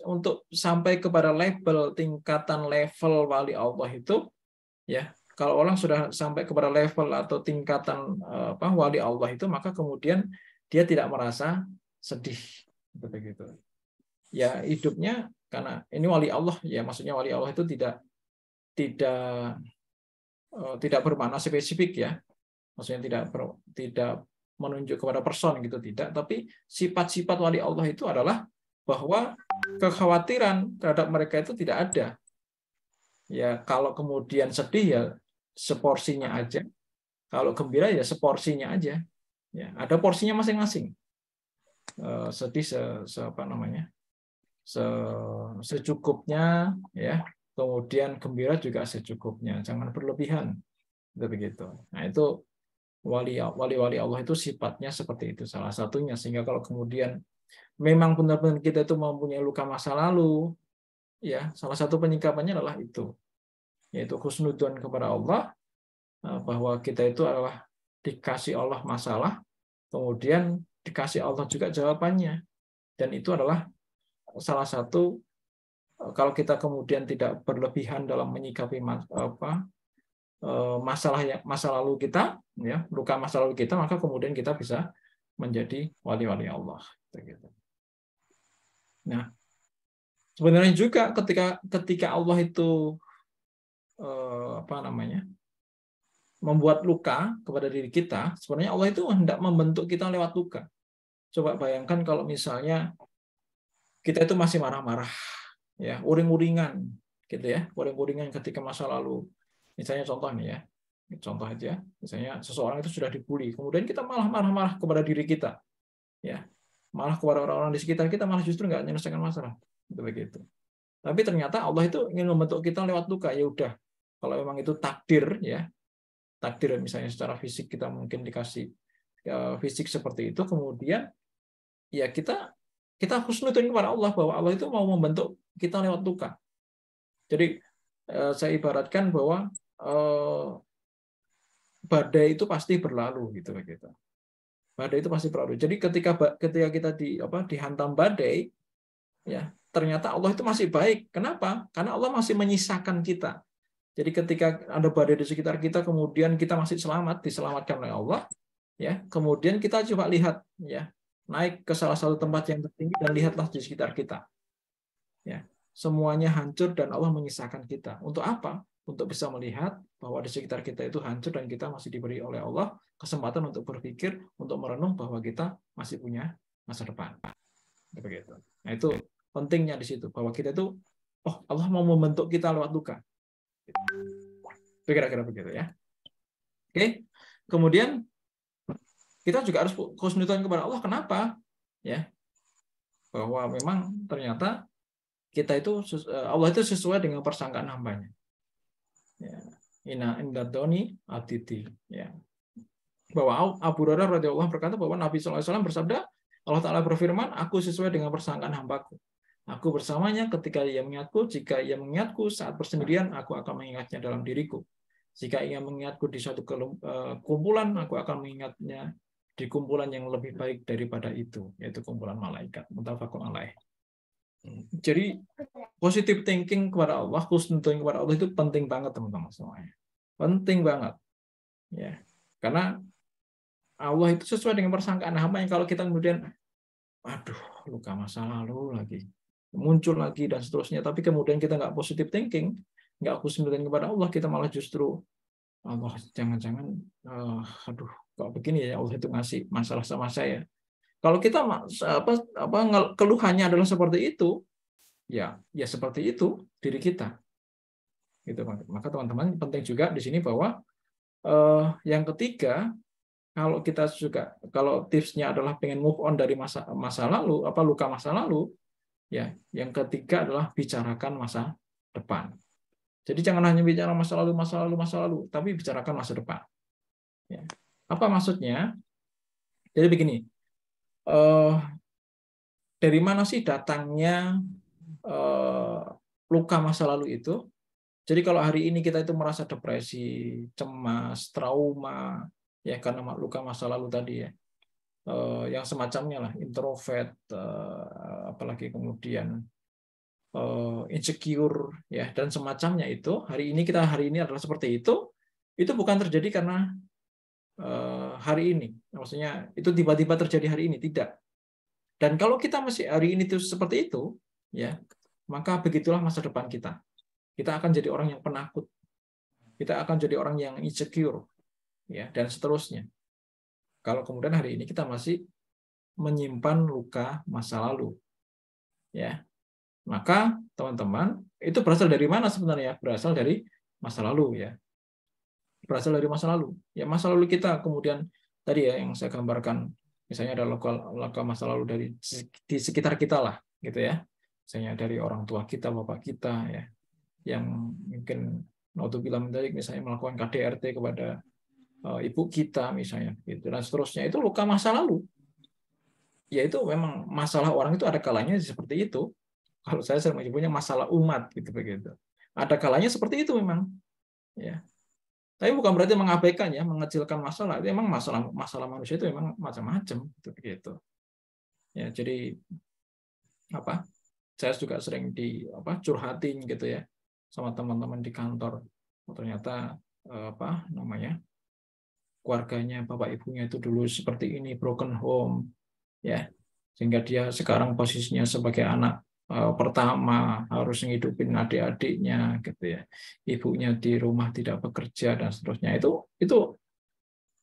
Speaker 1: untuk sampai kepada tingkatan level wali Allah itu, ya, kalau orang sudah sampai kepada level atau tingkatan wali Allah itu, maka kemudian dia tidak merasa sedih, begitu. Ya hidupnya, karena ini wali Allah, ya maksudnya wali Allah itu tidak bermakna spesifik, ya, maksudnya tidak menunjuk kepada person gitu, tidak, tapi sifat-sifat wali Allah itu adalah bahwa kekhawatiran terhadap mereka itu tidak ada. Ya kalau kemudian sedih ya seporsinya aja, kalau gembira ya seporsinya aja. Ya ada porsinya masing-masing. Sedih secukupnya, ya. Kemudian gembira juga secukupnya, jangan berlebihan. Itu begitu. Nah itu wali-wali Allah itu sifatnya seperti itu, salah satunya. Sehingga kalau kemudian memang benar-benar kita itu mempunyai luka masa lalu, ya salah satu penyikapannya adalah itu, yaitu husnudzon kepada Allah, bahwa kita itu adalah dikasih Allah masalah, kemudian dikasih Allah juga jawabannya, dan itu adalah salah satu, kalau kita kemudian tidak berlebihan dalam menyikapi masa lalu kita, ya luka masa lalu kita, maka kemudian kita bisa menjadi wali-wali Allah. Nah, sebenarnya juga ketika Allah itu membuat luka kepada diri kita, sebenarnya Allah itu hendak membentuk kita lewat luka. Coba bayangkan kalau misalnya kita itu masih marah-marah, ya uring-uringan, gitu ya, uring-uringan ketika masa lalu. Misalnya contoh nih ya, contoh aja, misalnya seseorang itu sudah dibully, kemudian kita malah marah-marah kepada diri kita, ya, malah kepada orang-orang di sekitar kita, malah justru nggak menyelesaikan masalah, itu begitu. Tapi ternyata Allah itu ingin membentuk kita lewat luka. Ya udah, kalau memang itu takdir, ya takdir misalnya secara fisik kita mungkin dikasih fisik seperti itu, kemudian ya kita husnudzon kepada Allah bahwa Allah itu mau membentuk kita lewat luka. Jadi saya ibaratkan bahwa badai itu pasti berlalu gitu. Badai itu pasti berlalu. Jadi ketika kita dihantam badai, ya ternyata Allah itu masih baik. Kenapa? Karena Allah masih menyisakan kita. Jadi ketika ada badai di sekitar kita, kemudian kita masih selamat, diselamatkan oleh Allah, ya. Kemudian kita coba lihat, ya, naik ke salah satu tempat yang tertinggi dan lihatlah di sekitar kita. Ya, semuanya hancur dan Allah menyisakan kita. Untuk apa? Untuk bisa melihat bahwa di sekitar kita itu hancur dan kita masih diberi oleh Allah kesempatan untuk berpikir, untuk merenung bahwa kita masih punya masa depan. Begitu. Nah, itu pentingnya di situ, bahwa kita itu, oh, Allah mau membentuk kita lewat luka. Kira-kira begitu, ya. Oke. Kemudian kita juga harus husnudzon kepada Allah. Kenapa? Ya. Bahwa memang ternyata Allah itu sesuai dengan persangkaan hambanya. Ya. Inna indadoni aditi. Ya. Bahwa Abu Hurairah radhiyallahu berkata bahwa Nabi SAW bersabda, Allah Ta'ala berfirman, aku sesuai dengan persangkaan hambaku. Aku bersamanya ketika ia mengingatku, jika ia mengingatku saat bersendirian, aku akan mengingatnya dalam diriku. Jika ia mengingatku di suatu kumpulan, aku akan mengingatnya di kumpulan yang lebih baik daripada itu, yaitu kumpulan malaikat. Muttafaqun alaih. Jadi positive thinking kepada Allah, husnudzon kepada Allah itu penting banget, teman-teman semuanya. Penting banget. Ya. Karena Allah itu sesuai dengan persangkaan hamba yang kalau kita kemudian, aduh, luka masa lalu lagi, muncul lagi dan seterusnya, tapi kemudian kita nggak positive thinking, nggak husnudzon kepada Allah, kita malah justru, Allah, jangan-jangan, aduh, kok begini ya, Allah itu ngasih masalah sama saya. Kalau kita keluhannya adalah seperti itu, ya seperti itu diri kita. Gitu. Maka teman-teman penting juga di sini bahwa yang ketiga, kalau tipsnya adalah pengen move on dari masa lalu, luka masa lalu, ya, yang ketiga adalah bicarakan masa depan. Jadi jangan hanya bicara masa lalu, tapi bicarakan masa depan. Ya. Apa maksudnya? Jadi begini, dari mana sih datangnya luka masa lalu itu? Jadi kalau hari ini kita itu merasa depresi, cemas, trauma, ya karena luka masa lalu tadi, ya, yang semacamnya lah, introvert, apalagi kemudian insecure, ya, dan semacamnya itu, hari ini adalah seperti itu bukan terjadi karena hari ini, maksudnya itu tiba-tiba terjadi hari ini, tidak. Dan kalau kita masih hari ini itu seperti itu, ya, maka begitulah masa depan kita. Kita akan jadi orang yang penakut, kita akan jadi orang yang insecure, ya, dan seterusnya. Kalau kemudian hari ini kita masih menyimpan luka masa lalu, ya, maka teman-teman itu berasal dari mana sebenarnya? Berasal dari masa lalu, ya. Berasal dari masa lalu. Ya, masa lalu kita kemudian tadi, ya, yang saya gambarkan, misalnya ada luka masa lalu di sekitar kita lah, gitu ya. Misalnya dari orang tua kita, bapak kita, ya, yang mungkin naudzubillah misalnya melakukan KDRT kepada ibu kita misalnya, gitu, dan seterusnya. Itu luka masa lalu. Ya, itu memang masalah orang itu ada kalanya seperti itu. Kalau saya sering menyebutnya masalah umat, gitu begitu. Ada kalanya seperti itu memang, ya. Tapi bukan berarti mengabaikan, ya, mengecilkan masalah. Itu memang masalah manusia itu memang macam-macam, gitu begitu. Ya, jadi saya juga sering curhatin gitu, ya, sama teman-teman di kantor. Ternyata keluarganya, bapak ibunya itu dulu seperti ini, broken home, ya, sehingga dia sekarang posisinya sebagai anak pertama harus ngidupin adik-adiknya, gitu ya, ibunya di rumah tidak bekerja dan seterusnya. Itu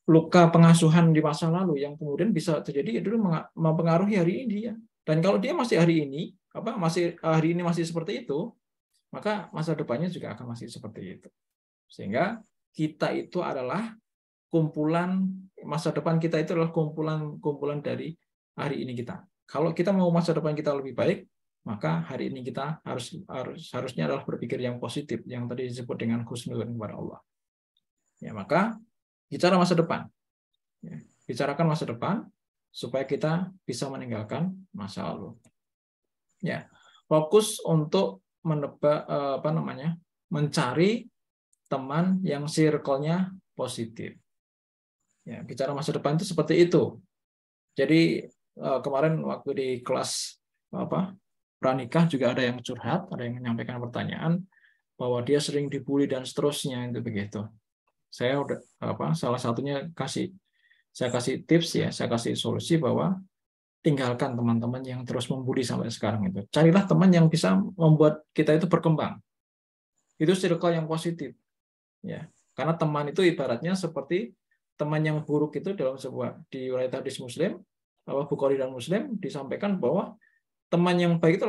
Speaker 1: luka pengasuhan di masa lalu yang kemudian bisa terjadi, ya, dulu mempengaruhi hari ini dia. Dan kalau dia masih hari ini masih seperti itu, maka masa depannya juga akan masih seperti itu. Sehingga kita itu adalah masa depan kita itu adalah kumpulan dari hari ini kita. Kalau kita mau masa depan kita lebih baik, maka hari ini kita harusnya adalah berpikir yang positif, yang tadi disebut dengan husnudzon kepada Allah. Ya, maka bicara masa depan. Ya, bicarakan masa depan supaya kita bisa meninggalkan masa lalu. Ya, fokus untuk mencari teman yang circle-nya positif. Ya, bicara masa depan itu seperti itu. Jadi kemarin waktu di kelas pranikah juga ada yang curhat, ada yang menyampaikan pertanyaan bahwa dia sering dibully dan seterusnya, itu begitu. Saya udah salah satunya saya kasih tips ya, saya kasih solusi bahwa tinggalkan teman-teman yang terus membuli sampai sekarang itu. Carilah teman yang bisa membuat kita itu berkembang. Itu circle yang positif. Ya. Karena teman itu ibaratnya seperti teman yang buruk itu dalam sebuah di riwayat hadis Muslim, Bukhari dan Muslim disampaikan bahwa teman yang baik itu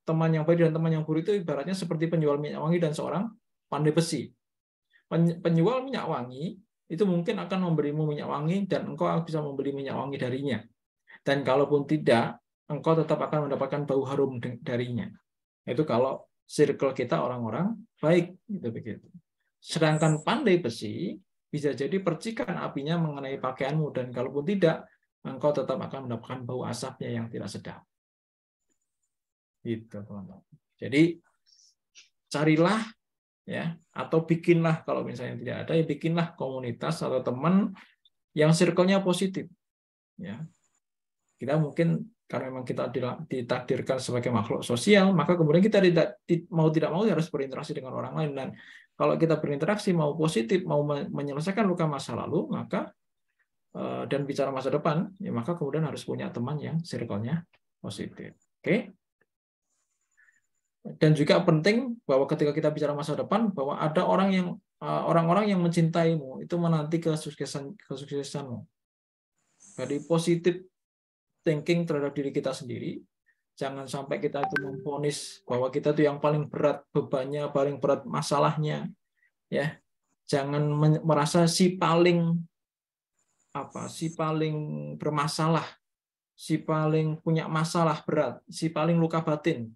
Speaker 1: teman yang baik dan teman yang buruk itu ibaratnya seperti penjual minyak wangi dan seorang pandai besi. Penjual minyak wangi itu mungkin akan memberimu minyak wangi dan engkau bisa membeli minyak wangi darinya. Dan kalaupun tidak, engkau tetap akan mendapatkan bau harum darinya. Itu kalau circle kita orang-orang baik, gitu begitu. Sedangkan pandai besi bisa jadi percikan apinya mengenai pakaianmu, dan kalaupun tidak, engkau tetap akan mendapatkan bau asapnya yang tidak sedap. Gitu, teman-teman. Jadi carilah ya, atau bikinlah, kalau misalnya tidak ada, ya bikinlah komunitas atau teman yang circle-nya positif. Ya. Kita mungkin karena memang kita ditakdirkan sebagai makhluk sosial, maka kemudian kita tidak mau harus berinteraksi dengan orang lain. Dan kalau kita berinteraksi mau positif, mau menyelesaikan luka masa lalu, maka dan bicara masa depan, ya maka kemudian harus punya teman yang circle-nya positif. Oke? Dan juga penting bahwa ketika kita bicara masa depan, bahwa ada orang-orang yang mencintaimu, itu menanti kesuksesanmu. Jadi positif thinking terhadap diri kita sendiri. Jangan sampai kita itu memvonis bahwa kita itu yang paling berat bebannya, paling berat masalahnya. Ya, jangan merasa si paling bermasalah, si paling punya masalah berat, si paling luka batin,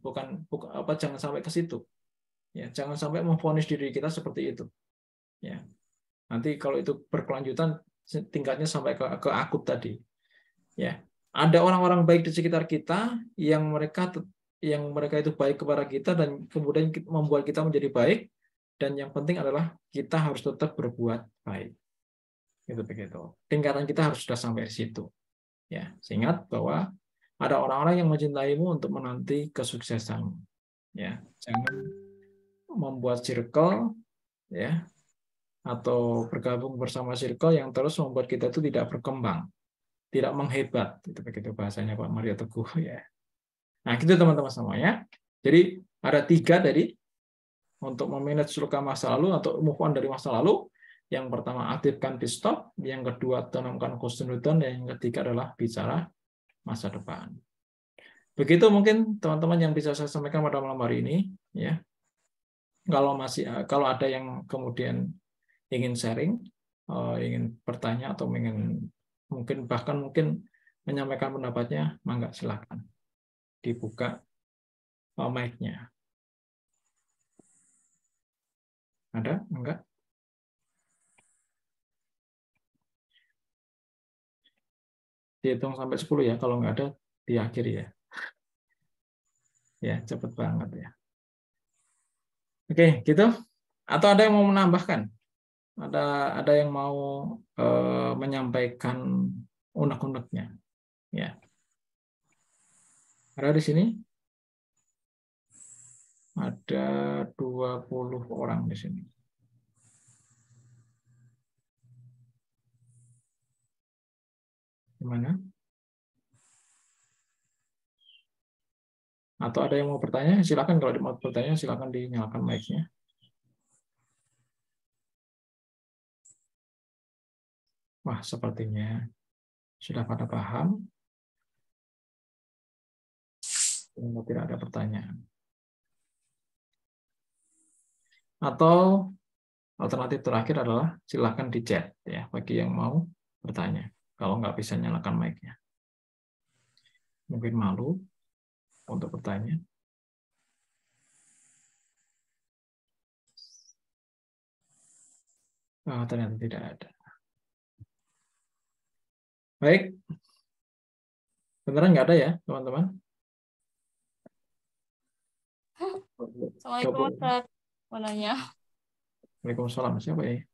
Speaker 1: jangan sampai ke situ. Ya, jangan sampai memvonis diri kita seperti itu. Ya. Nanti kalau itu berkelanjutan tingkatnya sampai ke akut tadi. Ya. Ada orang-orang baik di sekitar kita yang mereka itu baik kepada kita dan kemudian membuat kita menjadi baik, dan yang penting adalah kita harus tetap berbuat baik. Itu begitu. Tingkatan kita harus sudah sampai di situ. Ya, ingat bahwa ada orang-orang yang mencintaimu untuk menanti kesuksesanmu. Ya, jangan membuat circle ya atau bergabung bersama circle yang terus membuat kita itu tidak berkembang, tidak menghebat. Itu begitu bahasanya Pak Mario Teguh ya. Nah, gitu teman-teman semuanya. Jadi ada 3 tadi untuk memanage luka masa lalu atau move on dari masa lalu. Yang pertama, aktifkan pit stop. Yang kedua, tanamkan husnudzon. Dan yang ketiga adalah bicara masa depan. Begitu mungkin teman-teman yang bisa saya sampaikan pada malam hari ini. Ya, kalau ada yang kemudian ingin sharing, ingin bertanya atau mungkin menyampaikan pendapatnya, mangga silakan dibuka mic-nya. Ada? Enggak? Dihitung sampai 10 ya, kalau nggak ada diakhiri ya. Ya, cepet banget ya. Oke, gitu. Atau ada yang mau menambahkan? Ada yang mau menyampaikan unek-uneknya? Ya. Ada di sini? Ada 20 orang di sini. Gimana? Atau ada yang mau bertanya? Silakan, kalau mau bertanya silakan dinyalakan mic-nya. Wah, sepertinya sudah pada paham. Tidak ada pertanyaan. Atau alternatif terakhir adalah silakan di chat ya bagi yang mau bertanya. Kalau nggak bisa nyalakan mic-nya. Mungkin malu. untuk bertanya? Oh, ternyata tidak ada. Baik. Beneran nggak ada ya, teman-teman?
Speaker 2: Assalamualaikum Ustaz. Mau nanya.
Speaker 1: Waalaikumsalam. Siapa ya?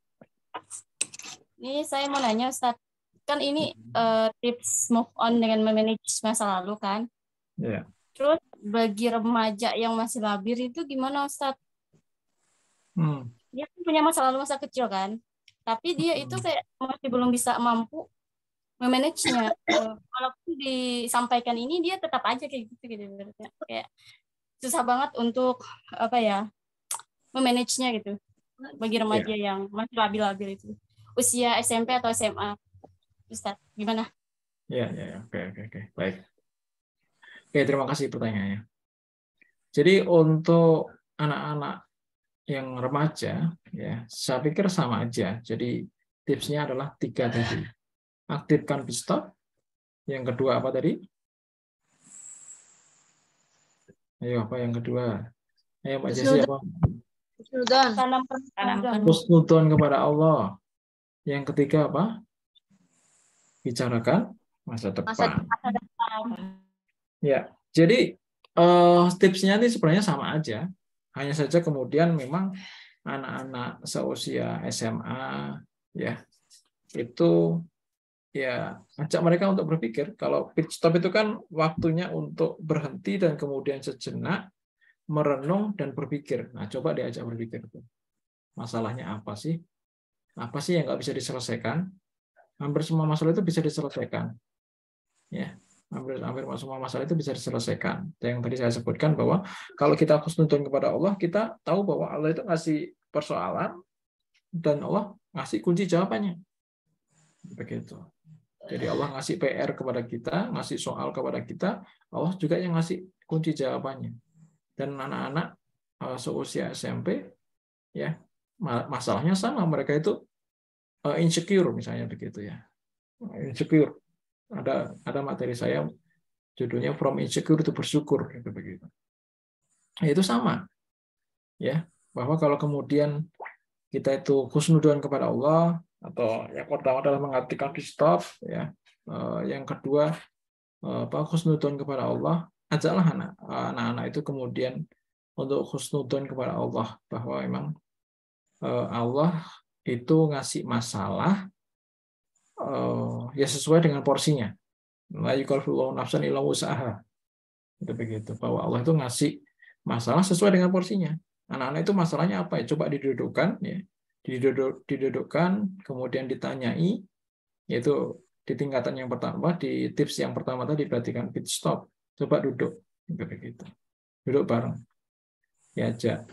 Speaker 2: Ini saya mau nanya Ustaz. Kan ini tips move on dengan memanage masa lalu kan.
Speaker 1: Ya.
Speaker 2: Terus bagi remaja yang masih labil itu gimana Ustaz? Dia kan punya masa lalu masa kecil kan. Tapi dia itu kayak masih belum bisa mampu memanage-nya. Walaupun disampaikan ini dia tetap aja kayak gitu. Kayak susah banget untuk apa ya? Memanage-nya gitu. Bagi remaja yang masih labil-labil itu. Usia SMP atau SMA. Ustaz, gimana?
Speaker 1: Ya. Oke. Baik. Oke, terima kasih pertanyaannya. Jadi untuk anak-anak yang remaja, ya, saya pikir sama aja. Jadi tipsnya adalah 3 tadi. Aktifkan pit stop. Yang kedua apa tadi? Ayo, apa yang kedua? Ayo, Mbak Jessi, apa? Husnudon kepada Allah. Yang ketiga apa? Bicarakan masa depan. Ya, jadi tipsnya ini sebenarnya sama aja. Hanya saja kemudian memang anak-anak seusia SMA ya itu ya ajak mereka untuk berpikir. Kalau pit stop itu kan waktunya untuk berhenti dan kemudian sejenak merenung dan berpikir. Nah, coba diajak berpikir. Masalahnya apa sih? Apa sih yang nggak bisa diselesaikan? Hampir semua masalah itu bisa diselesaikan. Ya, hampir semua masalah itu bisa diselesaikan. Yang tadi saya sebutkan bahwa kalau kita husnudon kepada Allah, kita tahu bahwa Allah itu ngasih persoalan dan Allah ngasih kunci jawabannya. Begitu. Jadi Allah ngasih PR kepada kita, ngasih soal kepada kita, Allah juga yang ngasih kunci jawabannya. Dan anak-anak seusia SMP, ya masalahnya sama, mereka itu insecure misalnya begitu ya, insecure. Ada materi saya judulnya From Insecure to Bersyukur gitu begitu. Nah, itu sama, ya bahwa kalau kemudian kita itu husnudon kepada Allah, atau yang pertama adalah mengartikan di stop, ya. Yang kedua husnudon kepada Allah, ajaklah anak-anak itu kemudian untuk husnudon kepada Allah, bahwa memang Allah itu ngasih masalah ya sesuai dengan porsinya. La yukallifullahu nafsan illa wus'aha. Itu begitu, bahwa Allah itu ngasih masalah sesuai dengan porsinya. Anak-anak itu masalahnya apa ya? Coba didudukkan, ya. Didudukkan, kemudian ditanyai, yaitu di tingkatan yang pertama, di tips yang pertama tadi perhatikan pit stop. Coba duduk, begitu. Duduk bareng. Diajak,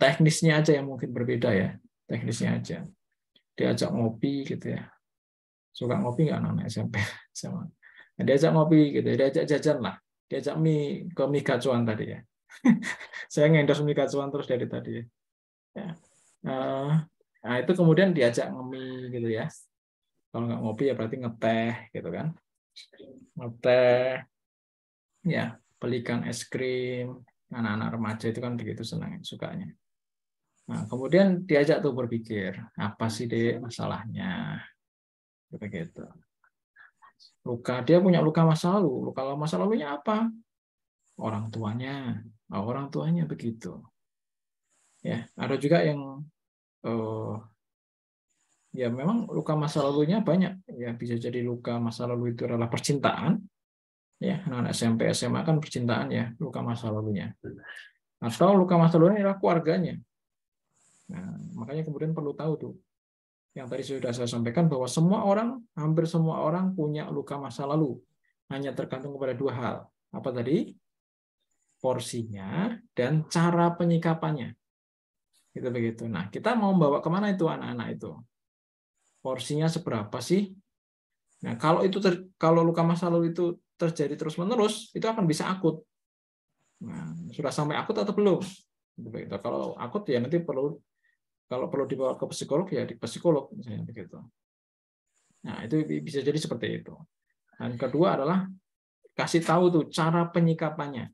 Speaker 1: teknisnya aja yang mungkin berbeda ya, teknisnya aja. Diajak ngopi gitu ya. Suka ngopi nggak anak-anak SMP sama. Nah, diajak ngopi gitu, diajak jajan lah. Diajak ke mie gacuan tadi ya. Saya ngendorse mie gacuan terus dari tadi ya. Nah, itu kemudian diajak ngemi gitu ya. Kalau nggak ngopi ya berarti ngeteh gitu kan. Ngeteh, ya belikan es krim. Anak-anak remaja itu kan begitu senang, sukanya. Nah, kemudian diajak tuh berpikir, apa sih dek masalahnya? Begitu. Dia punya luka masa lalu. Luka masa lalunya apa? Orang tuanya begitu. Ya, ada juga yang ya memang luka masa lalunya banyak. Ya, bisa jadi luka masa lalu itu adalah percintaan. Ya, anak SMP, SMA kan percintaan ya, luka masa lalunya. Atau luka masa lalunya adalah keluarganya. Nah, makanya kemudian perlu tahu tuh. Yang tadi sudah saya sampaikan bahwa hampir semua orang punya luka masa lalu. Hanya tergantung kepada 2 hal. Apa tadi? Porsinya dan cara penyikapannya. Gitu begitu. Nah, kita mau bawa kemana itu anak-anak itu? Porsinya seberapa sih? Nah, kalau luka masa lalu itu terjadi terus-menerus, itu akan bisa akut. Nah, sudah sampai akut atau belum? Gitu begitu. Kalau akut ya nanti kalau perlu dibawa ke psikolog ya di psikolog misalnya begitu. Nah, itu bisa jadi seperti itu. Dan kedua adalah kasih tahu tuh cara penyikapannya.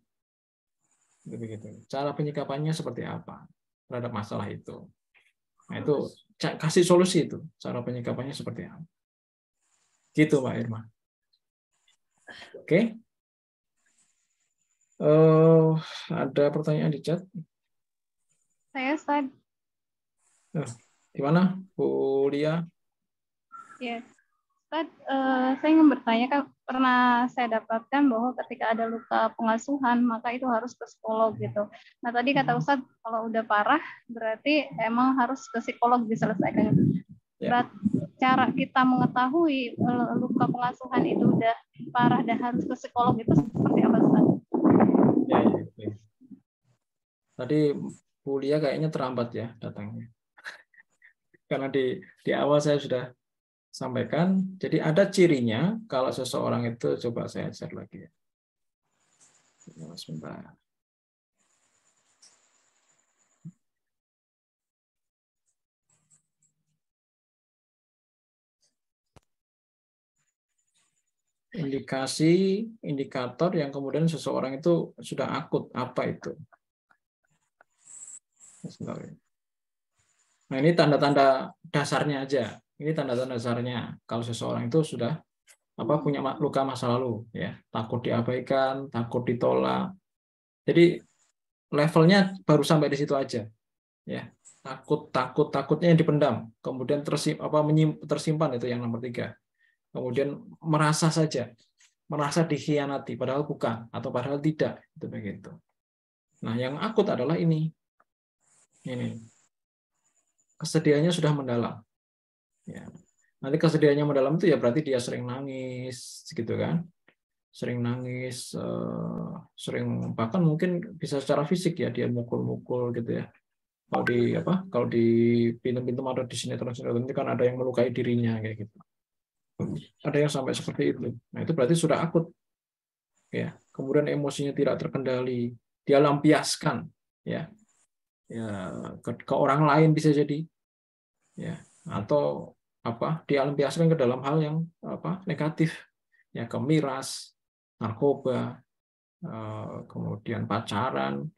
Speaker 1: Begitu. Cara penyikapannya seperti apa terhadap masalah itu. Nah, itu kasih solusi itu, cara penyikapannya seperti apa. Gitu, Mbak Irma. Oke. Ada pertanyaan di chat?
Speaker 6: Saya Ustaz.
Speaker 1: Gimana, Bu Lia?
Speaker 6: Ya, Ustaz, saya ingin bertanya, kan pernah saya dapatkan bahwa ketika ada luka pengasuhan maka itu harus ke psikolog gitu. Nah tadi kata Ustaz kalau udah parah berarti emang harus ke psikolog diselesaikan. Cara kita mengetahui luka pengasuhan itu udah parah dan harus ke psikolog itu seperti apa, Ustaz?
Speaker 1: Ya. Tadi Bu Lia kayaknya terlambat ya datangnya. Karena di awal saya sudah sampaikan, jadi ada cirinya kalau seseorang itu, coba saya share lagi ya. Sebentar. Indikator yang kemudian seseorang itu sudah akut, apa itu? Nah, ini tanda-tanda dasarnya aja. Ini tanda-tanda dasarnya kalau seseorang itu sudah punya luka masa lalu, ya, takut diabaikan, takut ditolak. Jadi levelnya baru sampai di situ aja, ya. Takutnya yang dipendam, kemudian tersimpan itu yang nomor 3. Kemudian merasa dikhianati, padahal bukan, atau padahal tidak, itu begitu. Nah, yang akut adalah ini kesedihannya sudah mendalam. Ya. Nanti kesedihannya mendalam itu ya berarti dia sering nangis, gitu kan? Sering nangis, sering bahkan mungkin bisa secara fisik ya, dia mukul-mukul gitu ya. Kalau di film-film atau di sinetron itu kan ada yang melukai dirinya kayak gitu. Ada yang sampai seperti itu. Nah, itu berarti sudah akut. Ya. Kemudian emosinya tidak terkendali, dia lampiaskan, ya. Ke orang lain bisa jadi, ya, atau dia lampiaskan ke dalam hal yang negatif, ya, ke miras, narkoba, kemudian pacaran.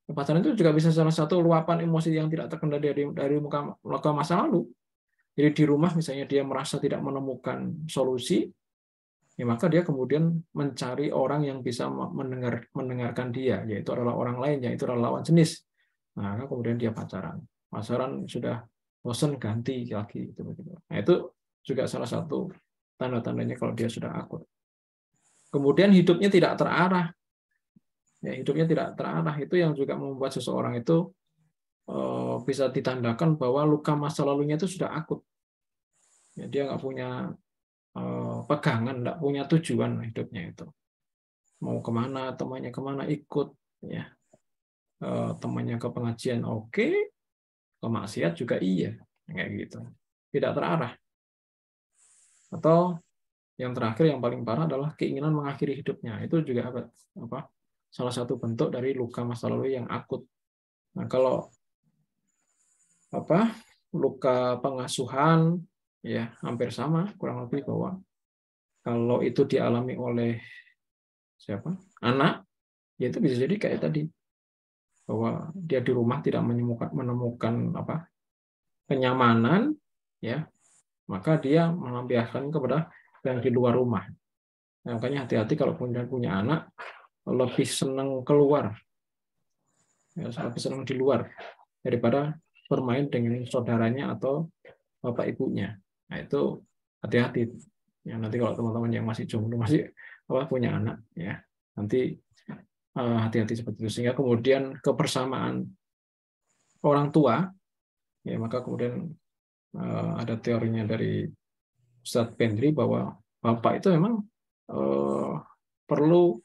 Speaker 1: Pacaran itu juga bisa salah satu luapan emosi yang tidak terkendali dari luka masa lalu. Jadi di rumah misalnya dia merasa tidak menemukan solusi, ya maka dia kemudian mencari orang yang bisa mendengarkan dia, yaitu adalah orang lain, yaitu adalah lawan jenis. Nah, kemudian dia pacaran sudah bosan, ganti lagi, itu begitu. Nah, itu juga salah satu tanda-tandanya kalau dia sudah akut. Kemudian hidupnya tidak terarah. Ya, hidupnya tidak terarah itu yang juga membuat seseorang itu bisa ditandakan bahwa luka masa lalunya itu sudah akut. Ya, dia nggak punya pegangan, nggak punya tujuan hidupnya itu. Mau kemana, temannya kemana, ikut, ya. Temannya ke pengajian, oke. Ke maksiat juga iya, kayak gitu. Tidak terarah. Atau yang terakhir yang paling parah adalah keinginan mengakhiri hidupnya. Itu juga salah satu bentuk dari luka masa lalu yang akut. Nah, kalau luka pengasuhan ya hampir sama, kurang lebih, bahwa kalau itu dialami oleh anak, ya itu bisa jadi kayak tadi, bahwa dia di rumah tidak menemukan kenyamanan, ya, maka dia melampiaskan kepada yang di luar rumah. Nah, makanya hati-hati kalau punya anak, lebih senang keluar, ya, lebih senang di luar daripada bermain dengan saudaranya atau bapak ibunya. Nah, itu hati-hati. Ya, nanti kalau teman-teman yang masih jomblo, masih punya anak, ya, nanti hati-hati seperti itu. Sehingga kemudian kebersamaan orang tua, ya, maka kemudian ada teorinya dari Ustadz Pendri bahwa bapak itu memang perlu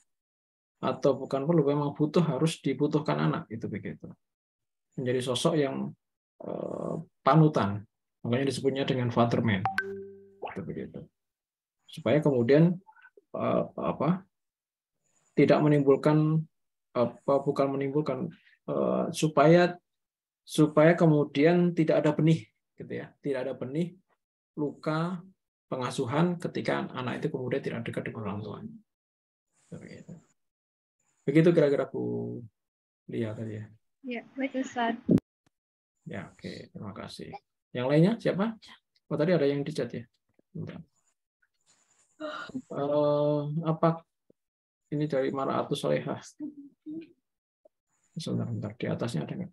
Speaker 1: atau bukan perlu, memang harus dibutuhkan anak, itu begitu. Menjadi sosok yang panutan, makanya disebutnya dengan fatherman, itu begitu. Supaya kemudian tidak menimbulkan supaya kemudian tidak ada benih, gitu ya, tidak ada benih luka pengasuhan ketika anak itu kemudian tidak dekat dengan orang tuanya. Begitu. Begitu kira-kira Bu Lia tadi ya.
Speaker 6: Ya, baik Ustaz.
Speaker 1: Ya, oke, terima kasih. Yang lainnya siapa? Oh, tadi ada yang di chat ya. Bentar. Apa ini dari Mar'atus Solehah? Sebentar, di atasnya ada nggak?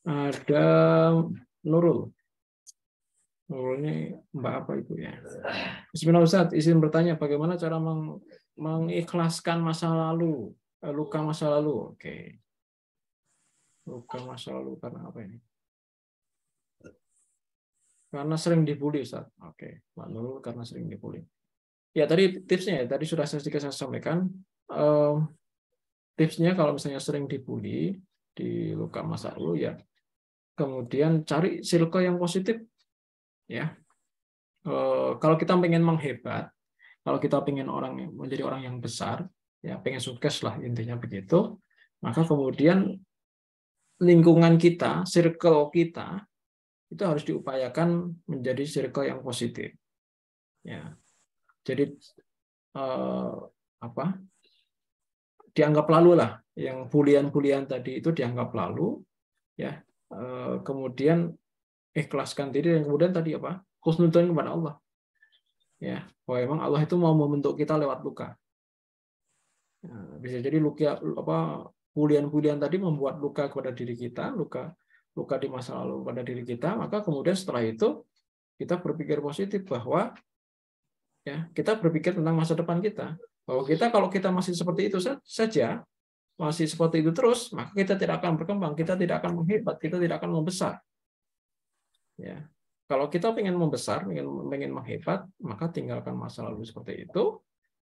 Speaker 1: Ada Nurul. Nurul ini Mbak apa Ibu ya? Bismillah Ustaz, izin bertanya bagaimana cara mengikhlaskan masa lalu, luka masa lalu. Oke. Luka masa lalu karena apa ini? Karena sering dibully, Ustaz. Oke, Mbak Nurul karena sering dibully. Ya, tadi tipsnya ya, tadi sudah sedikit saya sampaikan. Tipsnya kalau misalnya sering dibully di luka masa lalu ya, kemudian cari circle yang positif ya. Kalau kita pengen menghebat, kalau kita pengen menjadi orang yang besar, ya pengen sukses lah intinya begitu, maka kemudian lingkungan kita, circle kita itu harus diupayakan menjadi circle yang positif. Ya, jadi dianggap lalu lah, yang bulian-bulian tadi itu dianggap lalu, ya. Kemudian ikhlaskan diri dan kemudian tadi apa? Husnudzon kepada Allah. Ya, bahwa memang Allah itu mau membentuk kita lewat luka. Bisa jadi bulian-bulian tadi membuat luka kepada diri kita, luka di masa lalu pada diri kita, maka kemudian setelah itu kita berpikir positif bahwa ya, kita berpikir tentang masa depan kita. Bahwa kalau kita masih seperti itu saja, masih seperti itu terus, maka kita tidak akan berkembang, kita tidak akan menghebat, kita tidak akan membesar. Ya. Kalau kita ingin membesar, ingin menghebat, maka tinggalkan masa lalu seperti itu,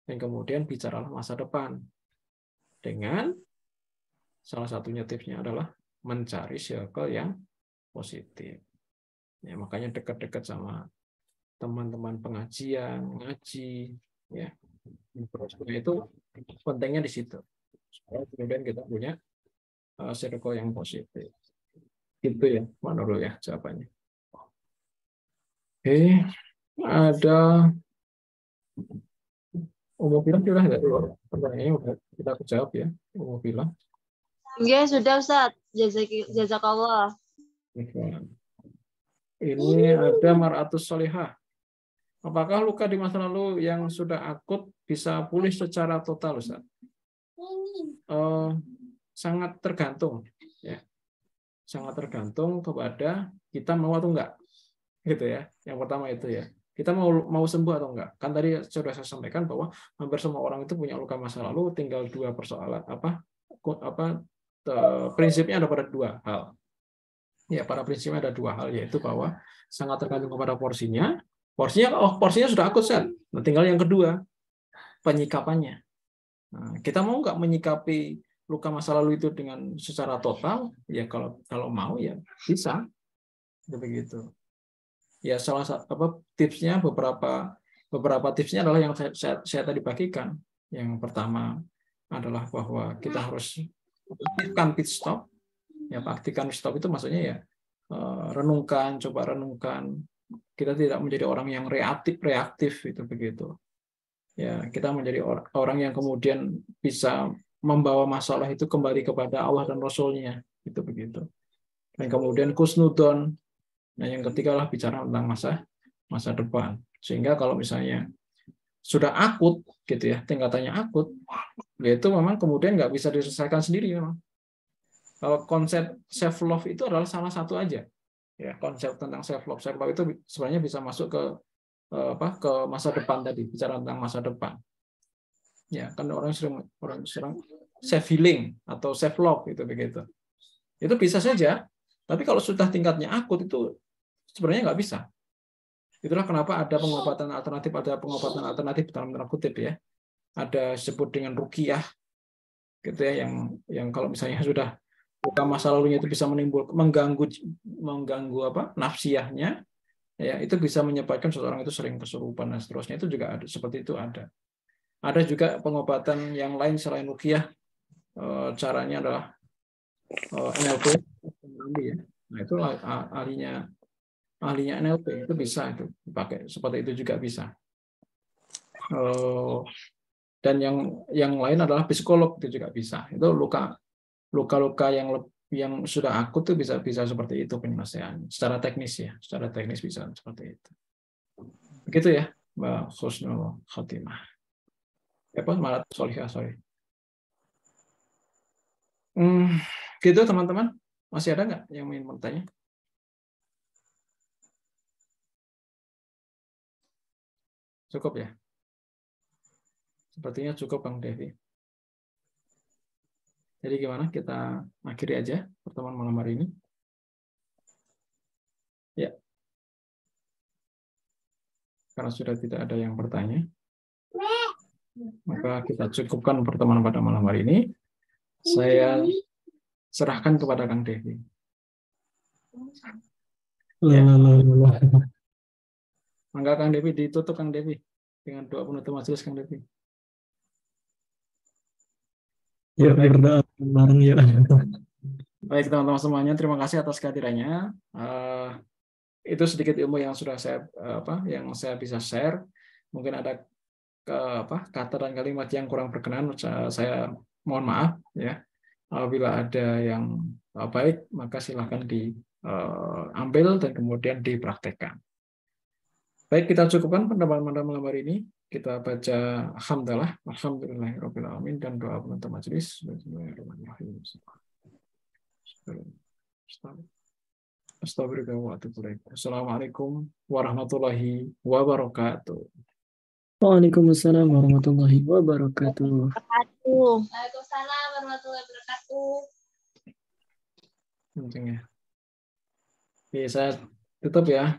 Speaker 1: dan kemudian bicaralah masa depan. Dengan salah satunya tipsnya adalah mencari circle yang positif. Ya, makanya dekat-dekat sama teman-teman pengajian, ngaji, ya. Itu pentingnya di situ. Supaya kemudian kita punya circle yang positif. Gitu ya, menurut ya jawabannya. Oke, ada Umum sudah nggak? Pertanyaannya udah kita jawab ya, Umum.
Speaker 7: Iya, sudah Ustaz. Jazakallah.
Speaker 1: Ini ada Mar'atus Solehah. Apakah luka di masa lalu yang sudah akut bisa pulih secara total, Ustaz? Sangat tergantung, ya. Sangat tergantung kepada kita mau atau enggak, gitu ya. Yang pertama itu ya. Kita mau sembuh atau enggak? Kan tadi sudah saya sampaikan bahwa hampir semua orang itu punya luka masa lalu, tinggal dua persoalan prinsipnya ada pada dua hal. Ya, pada prinsipnya ada dua hal, yaitu bahwa sangat tergantung kepada porsinya. Porsinya sudah akut, Ustaz. Nah, tinggal yang kedua, penyikapannya. Nah, kita mau nggak menyikapi luka masa lalu itu dengan secara total? Ya kalau mau ya bisa. Begitu. Ya salah satu tipsnya beberapa tipsnya adalah yang saya tadi bagikan. Yang pertama adalah bahwa kita harus aktifkan pit stop. Ya, aktifkan pit stop itu maksudnya ya coba renungkan. Kita tidak menjadi orang yang reaktif itu begitu. Ya, kita menjadi orang yang kemudian bisa membawa masalah itu kembali kepada Allah dan Rasul-Nya, itu begitu. Dan kemudian kusnudon. Nah, yang ketiga lah bicara tentang masa depan. Sehingga kalau misalnya sudah akut gitu ya, tingkatannya akut, yaitu memang kemudian nggak bisa diselesaikan sendiri memang. Kalau konsep self love itu adalah salah satu aja. Ya, konsep tentang self love itu sebenarnya bisa masuk ke masa depan tadi, bicara tentang masa depan. Ya, kan orang sering self healing atau self love itu begitu. Itu bisa saja, tapi kalau sudah tingkatnya akut itu sebenarnya nggak bisa. Itulah kenapa ada pengobatan alternatif dalam tanda kutip ya. Ada disebut dengan ruqyah gitu ya, yang kalau misalnya sudah luka masa lalunya itu bisa mengganggu nafsiyahnya, ya itu bisa menyebabkan seseorang itu sering kesurupan dan seterusnya. Itu juga ada, seperti itu ada. Ada juga pengobatan yang lain selain ruqyah, caranya adalah NLP ya. Nah, itu ahlinya NLP itu bisa itu dipakai seperti itu juga bisa. Dan yang lain adalah psikolog, itu juga bisa. Itu luka-luka yang sudah akut tuh bisa seperti itu penyelesaian secara teknis ya, secara teknis bisa seperti itu. Begitu ya, Mbak Husnul Khotimah. Marat Solihah, sorry. Gitu teman-teman. Masih ada nggak yang ingin bertanya? Cukup ya? Sepertinya cukup, Bang Devi. Jadi gimana? Kita akhiri aja pertemuan malam hari ini. Ya. Karena sudah tidak ada yang bertanya, maka kita cukupkan pertemuan pada malam hari ini. Saya serahkan kepada Kang Devi. Ya. Mangga Kang Devi, ditutup Kang Devi dengan doa penutup majelis Kang Devi.
Speaker 8: Ya, berdoa bareng ya.
Speaker 1: Baik teman-teman semuanya, terima kasih atas kehadirannya. Itu sedikit ilmu yang sudah yang saya bisa share. Mungkin ada kata dan kalimat yang kurang berkenan, saya mohon maaf ya. Apabila ada yang baik, maka silahkan diambil dan kemudian dipraktekkan. Baik, kita cukupkan pertemuan malam hari ini. Kita baca alhamdulillah, alhamdulillahirabbil alamin, dan doa penutup majelis. Bismillahirrahmanirrahim. Assalamualaikum warahmatullahi wabarakatuh.
Speaker 8: Waalaikumsalam warahmatullahi wabarakatuh.
Speaker 7: Waalaikumsalam warahmatullahi wabarakatuh.
Speaker 1: Oke, saya tutup ya.